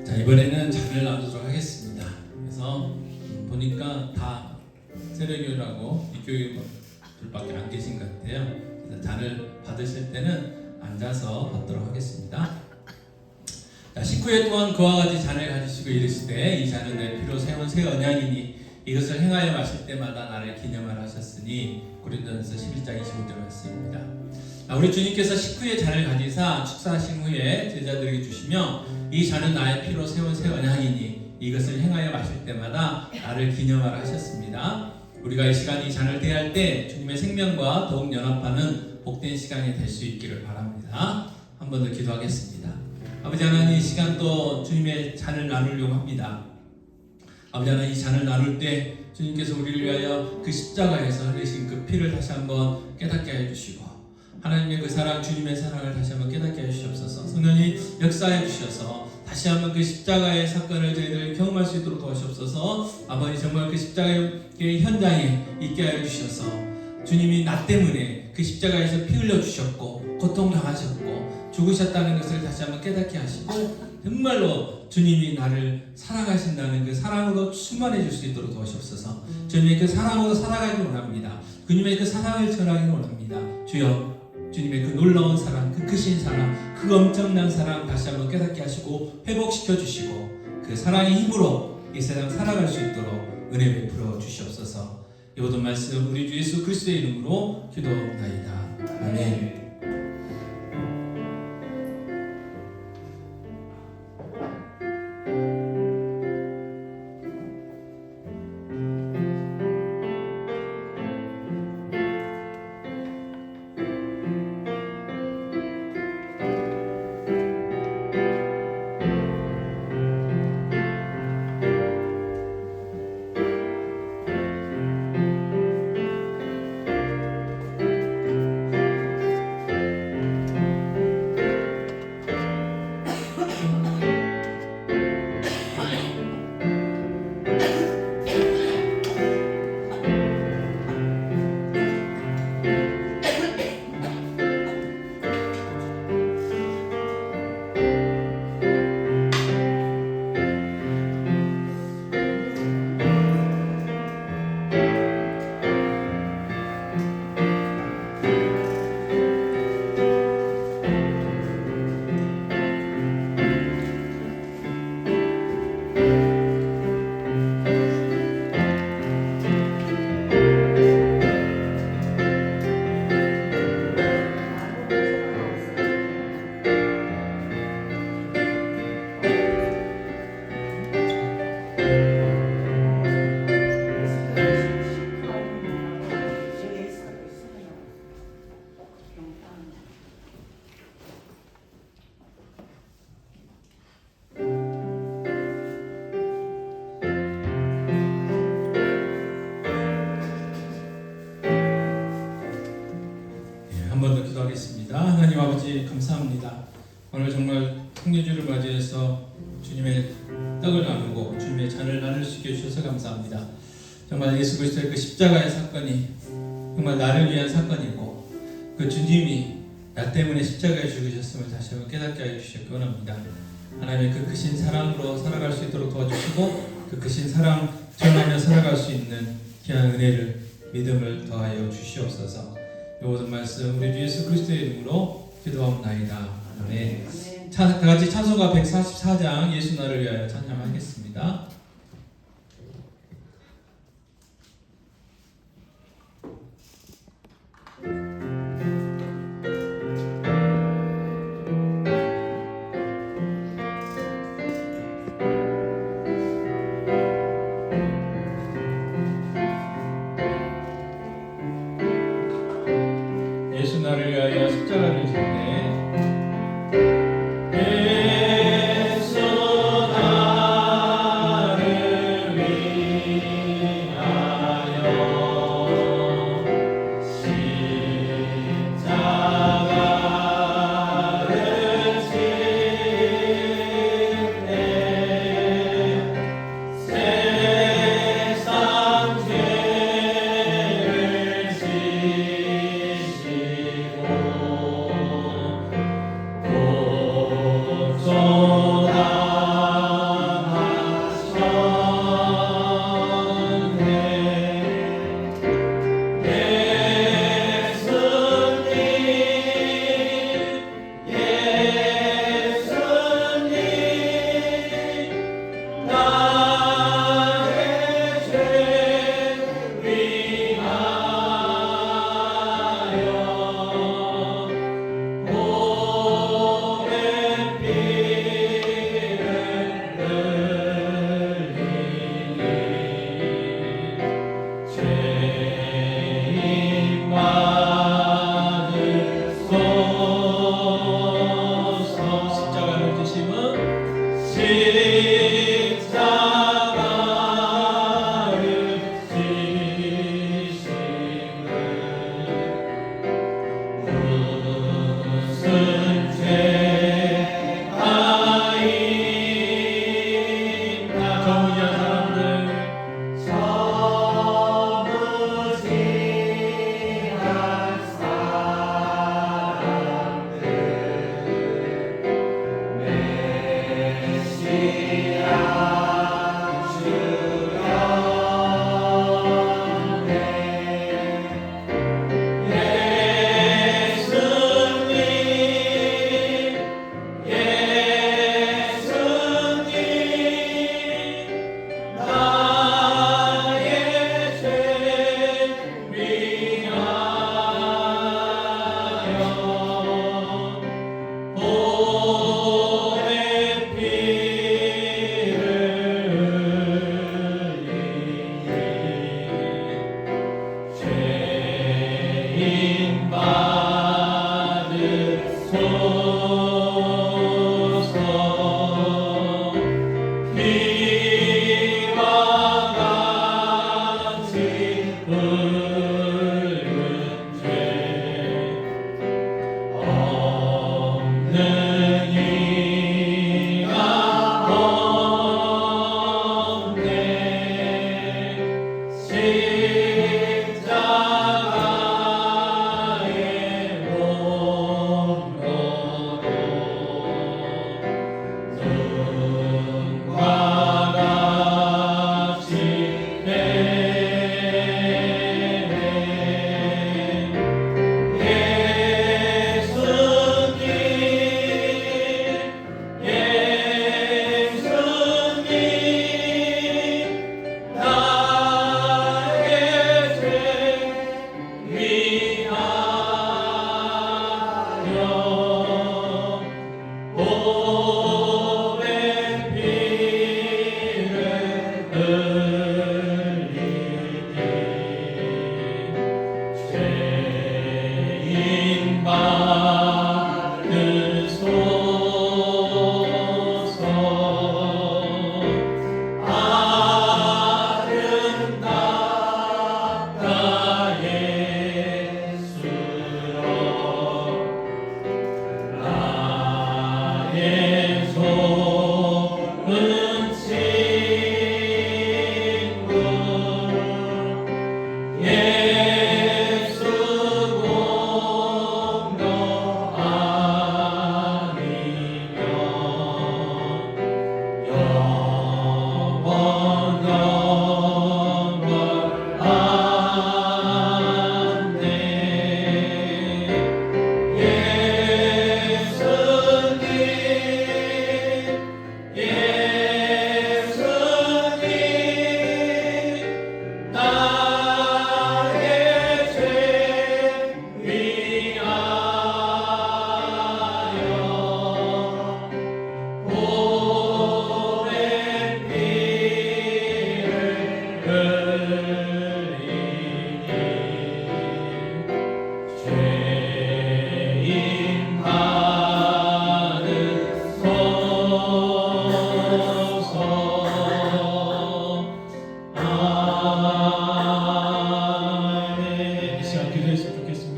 자, 이번에는 잔을 나누도록 하겠습니다. 그래서 보니까 다 세례교회라고 이 교회 분밖에 안 계신 것 같아요. 그래서 잔을 받으실 때는 앉아서 받도록 하겠습니다. 자, 19회 동안 그와 같이 잔을 가지시고 이르시되 이 잔은 내 피로 세운 새 언약이니 이것을 행하여 마실 때마다 나를 기념하라 하셨으니 고린도전서 11장 25절 말씀입니다. 우리 주님께서 19회 잔을 가지사 축사하신 후에 제자들에게 주시며 이 잔은 나의 피로 세운 새 언약이니 이것을 행하여 마실 때마다 나를 기념하라 하셨습니다. 우리가 이 시간 이 잔을 대할 때 주님의 생명과 더욱 연합하는 복된 시간이 될 수 있기를 바랍니다. 한 번 더 기도하겠습니다. 아버지 하나님, 이 시간 또 주님의 잔을 나누려고 합니다. 아버지 하나님, 이 잔을 나눌 때 주님께서 우리를 위하여 그 십자가에서 흘리신 그 피를 다시 한번 깨닫게 해주시고 하나님의 그 사랑, 주님의 사랑을 다시 한번 깨닫게 해주시옵소서. 성령이 역사해 주셔서 다시 한번 그 십자가의 사건을 저희들 경험할 수 있도록 도와주옵소서. 아버지, 정말 그 십자가의 현장에 있게 하여 주셔서 주님이 나 때문에 그 십자가에서 피 흘려 주셨고 고통당하셨고 죽으셨다는 것을 다시 한번 깨닫게 하시고 정말로 주님이 나를 사랑하신다는 그 사랑으로 충만해질 수 있도록 도와주옵소서. 주님의 그 사랑으로 살아가기를 원합니다. 주님의 그 사랑을 전하기를 원합니다. 주여, 주님의 그 놀라운 사랑, 그 크신 사랑, 그 엄청난 사랑 다시 한번 깨닫게 하시고 회복시켜 주시고 그 사랑의 힘으로 이 세상 살아갈 수 있도록 은혜 베풀어 주시옵소서. 이 모든 말씀 우리 주 예수 그리스도의 이름으로 기도하옵나이다. 아멘. 기도하겠습니다. 하나님 아버지 감사합니다. 오늘 정말 성례주를 맞이해서 주님의 떡을 나누고 주님의 잔을 나눌 수 있게 해주셔서 감사합니다. 정말 예수 그리스도의 그 십자가의 사건이 정말 나를 위한 사건이고 그 주님이 나 때문에 십자가에 죽으셨음을 다시 한번 깨닫게 하여 주시기 원합니다. 하나님의 그 크신 사랑으로 살아갈 수 있도록 도와주시고 그 크신 사랑 전하며 살아갈 수 있는 귀한 은혜를 믿음을 더하여 주시옵소서. 이 모든 말씀 우리 주 예수 그리스도의 이름으로 기도합나이다. 아멘. 다 같이 찬송가 144장 예수 나를 위하여 찬양하겠습니다. 예수 나를 위하여 십자가를 지네. 예수 나를 위하여 십자가를 지네. 세상 죄를 십자가의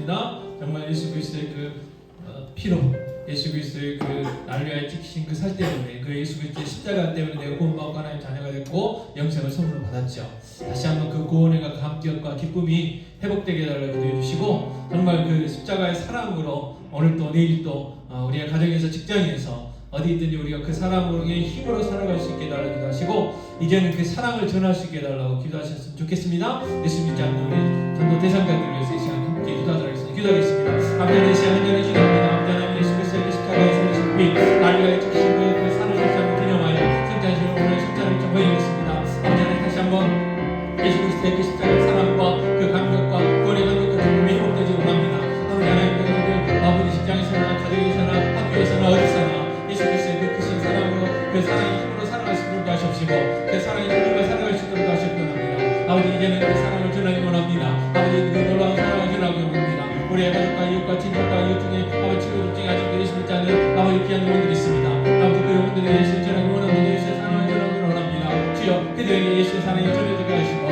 기도하겠습니다. 정말 예수 그리스도의 피로, 예수 그리스도의 나를 위하여 찍히신 그 살 때문에, 그 예수 그리스도의 십자가 때문에 내가 구원받고 하나님 자녀가 됐고 영생을 선물로 받았죠. 다시 한번 그 구원과 그 감격과 기쁨이 회복되게 해달라고 기도해 주시고, 정말 그 십자가의 사랑으로 오늘 또 내일 또 우리의 가정에서, 직장에서 어디 있든지 우리가 그 사랑으로의 힘으로 살아갈 수 있게 해달라고 기도하시고, 이제는 그 사랑을 전할 수 있게 해달라고 기도하셨으면 좋겠습니다. 예수 믿지 않는 우리 전도 대상자들을 위해서 이 시간 함께 기도하도록 하겠습니다. 기도하겠습니다. 아버지 하나님, 이 시간 한전히 기도합니다. 아버지 하나님, 예수 그리스도의 십자가에서 오신 피, 나를 위하여 찍히신 그 산을 다시 한번 기념하여 성찬하시는 오늘 성찬을 정보이겠습니다. 아버지 하나님, 다시 한번 예수 그리스도의 그 십자가의 사랑과 그 감격과 구원의 감격과 기쁨이 회복되지 원합니다. 아버지 하나님, 아버지 직장에서나 가정에서나 학교에서나 어디서나 예수 그리스도의 그 크신 사랑으로, 그 사랑의 힘으로 살아갈 수 있도록 하시옵시고, 그 사랑의 힘으로 살아갈 수 있도록 하시옵소서. 아버지, 이제는 그 사랑을 전하기 원합니다. 아버지, 그 놀라운 사랑을 전하기 원합니다. 우리의 가족과 이웃과 친척과 이웃 중에 아버지 친구들 중에 아직도 예수 믿지 않는 아버지 귀한 영혼들이 있습니다. 아버지 그 영혼들에게 예수를 전하기 원합니다. 예수의 사랑을 전하기 원합니다. 주여, 그들에게 예수의 사랑이 전해지게 하시고,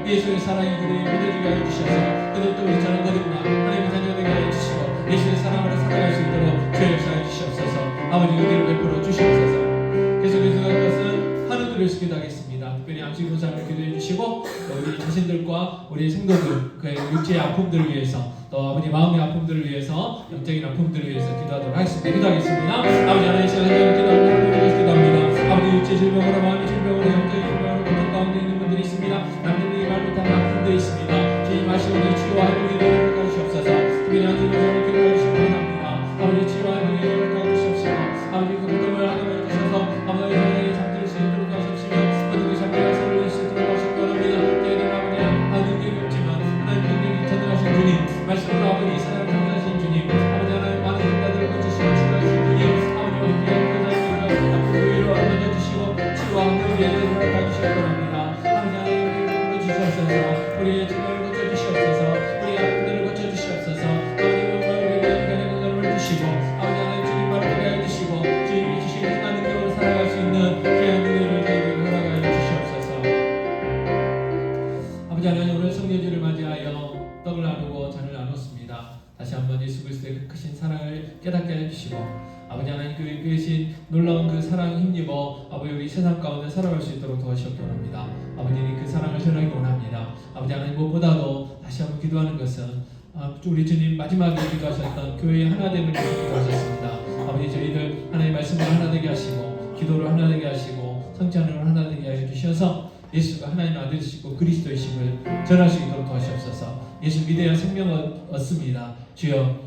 예수의 사랑이 그들에게 믿어지게 하여 주셔서 그들도 우리처럼 거듭나 하나님의 자녀가 되게 하여 주시고 예수의 사랑으로 살아갈 수 있도록 주의 역사해 주시옵소서. 아버지 은혜를 베풀어 주시옵소서. 계속해서 그것은 하늘을 위해서 기도하겠습니다. 특별히 암시 분상을 기도해 주시고, 또 우리 자신들과 우리 성도들, 그 육체의 아픔들을 위해서, 또 아버지 마음의 아픔들을 위해서, 영적인 아픔들을 위해서 기도하도록 하겠습니다. 기도하겠습니다. 아버지 하나님, 시간 기도합니다. 아버지 육체 질병으로, 마음의 질병으로, 영적인 질병으로 고통 가운데 있는 분들이 있습니다. 남들이 말 못하는 아픔들이 있습니다. 주님 하시오니 치유와 회복의 은혜를 가주시옵소서. 특별히 암시 분상을 기도해 주시기 바랍니다. 아버지 치유와 회복의 은혜를 가주시옵소서. 아버지 그 고통을 하나님을 주셔서 아버지 하나님의 잠들 수 있도록 하시옵시며, 모든 그 잠들과 살릴 수 있도록 하실 거랍니다. 저희들 아버지 능력이 없지만 하나님 능력이 전능하신 주님, 말씀으로 아버지 이 사람을 전능하신 주님, 아버지 하나님 많은 인자들을 고치시고 치유하신 주님, 아버지 우리 귀한 교사님과 아픈 위로 얻어 주시고 치유와 회복의 은혜를 가주실 거랍니다. 아버지 하나님 우리를 고쳐주시옵소서. 우리의 질병을 고쳐주시옵소서. 우리의 아픔들을 고쳐주시옵소서. 아버지 우리에게 인간의 건강을 주시고, 아버지 하나님 주님 말을 되게 하여 주시고, 주님이 주신 인간 능력으로 살아갈 수 있는 귀한 은혜를 저희에게 허락하여 주시옵소서. 아버지 하나님, 오늘 성례주를 맞이하여 떡을 나누고 잔을 나눴습니다. 다시 한번 예수 그리스도의 그 크신 사랑을 깨닫게 해주시고, 아버지 하나님 그 크신 놀라운 그 사랑에 힘입어 아버지 우리 세상 가운데 살아갈 수 있도록 도와주시기 원합니다. 아버지님 그 사랑을 전하기 원합니다. 아버지 하나님 무엇보다도 다시 한번 기도하는 것은 우리 주님 마지막에 기도하셨던 교회의 하나됨을 위해 기도하셨습니다. 아버지 저희들 하나님의 말씀을 하나 되게 하시고, 기도를 하나 되게 하시고, 성찬을 하나 되게 하여 주셔서 예수가 하나님의 아들이시고 그리스도이심을 전할 수 있도록 도와주옵소서. 예수 믿어야 생명을 얻습니다. 주여,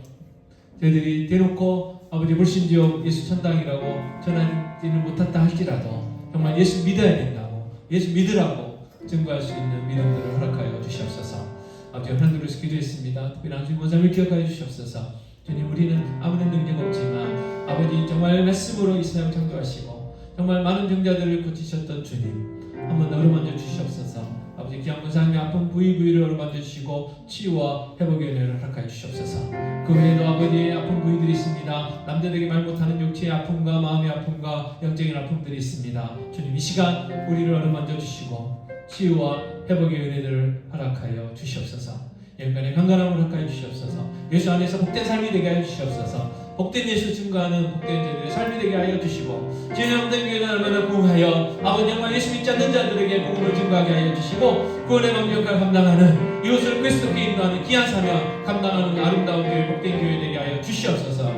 저희들이 대놓고 아버지 불신지옥 예수 천당이라고 전하지는 못했다 할지라도 정말 예수 믿어야 된다고, 예수 믿으라고 증거할 수 있는 믿음들을 허락하여 주시옵소서. 아버지 하나님으로서 기도했습니다. 특별히 하나님 원상을 기억하여 주시옵소서. 주님, 우리는 아무런 능력 없지만 아버지 정말 말씀으로 이 세상을 창조하시고 정말 많은 병자들을 고치셨던 주님, 한번 어루만져 주시옵소서. 아버지 귀한 권사님의 아픈 부위를 어루만져 주시고 치유와 회복의 은혜를 허락하여 주시옵소서. 그 외에도 아버지의 아픈 부위들이 있습니다. 남들에게 말 못하는 육체의 아픔과 마음의 아픔과 영적인 아픔들이 있습니다. 주님, 이 시간 우리를 어루만져 주시고 치유와 회복의 은혜를 허락하여 주시옵소서. 영간의 강건함을 허락하여 주시옵소서. 예수 안에서 복된 삶이 되게 하여 주시옵소서. 복된 예수 증거하는 복된 자들의 삶이 되게 하여 주시고, 진영된 교회는 얼마나 부흥하여 아버지 정말 예수 믿지 않는 자들에게 복음을 증거하게 하여 주시고, 구원의 방역을 감당하는 이웃을 그리스도께 인도하는 귀한 사명 감당하는 아름다운 교회, 복된 교회 되게 하여 주시옵소서.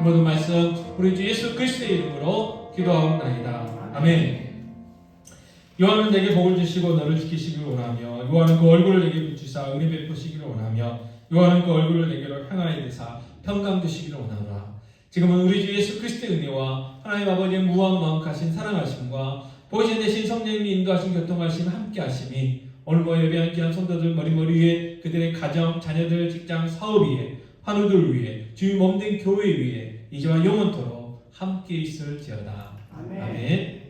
모든 말씀 우리 주 예수 그리스도의 이름으로 기도하옵나이다. 아멘. 요한은 내게 복을 주시고 너를 지키시기를 원하며, 요한은 그 얼굴을 내게 비추사 은혜 베푸시기를 원하며, 요한은 그 얼굴을 내게로 향하여 대사 평강 주시기를 원하노라. 지금은 우리 주 예수 그리스도의 은혜와 하나님 아버지의 무한 마음하신 사랑하심과 보이신 대신 성령님이 인도하신 교통하심 함께하심이 오늘 모여 예배한 귀한 성도들 머리머리 위에, 그들의 가정, 자녀들, 직장, 사업 위에, 환우들 위에, 주의 몸된 교회 위에 이제와 영원토록 함께 있을지어다. 아멘. 아멘.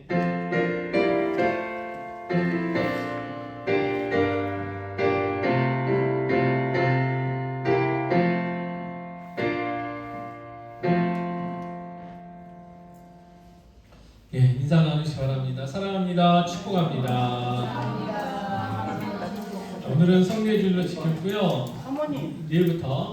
인사 나누시기 바랍니다. 사랑합니다. 축복합니다. 오늘은 성례주일로 지켰고요. 내일부터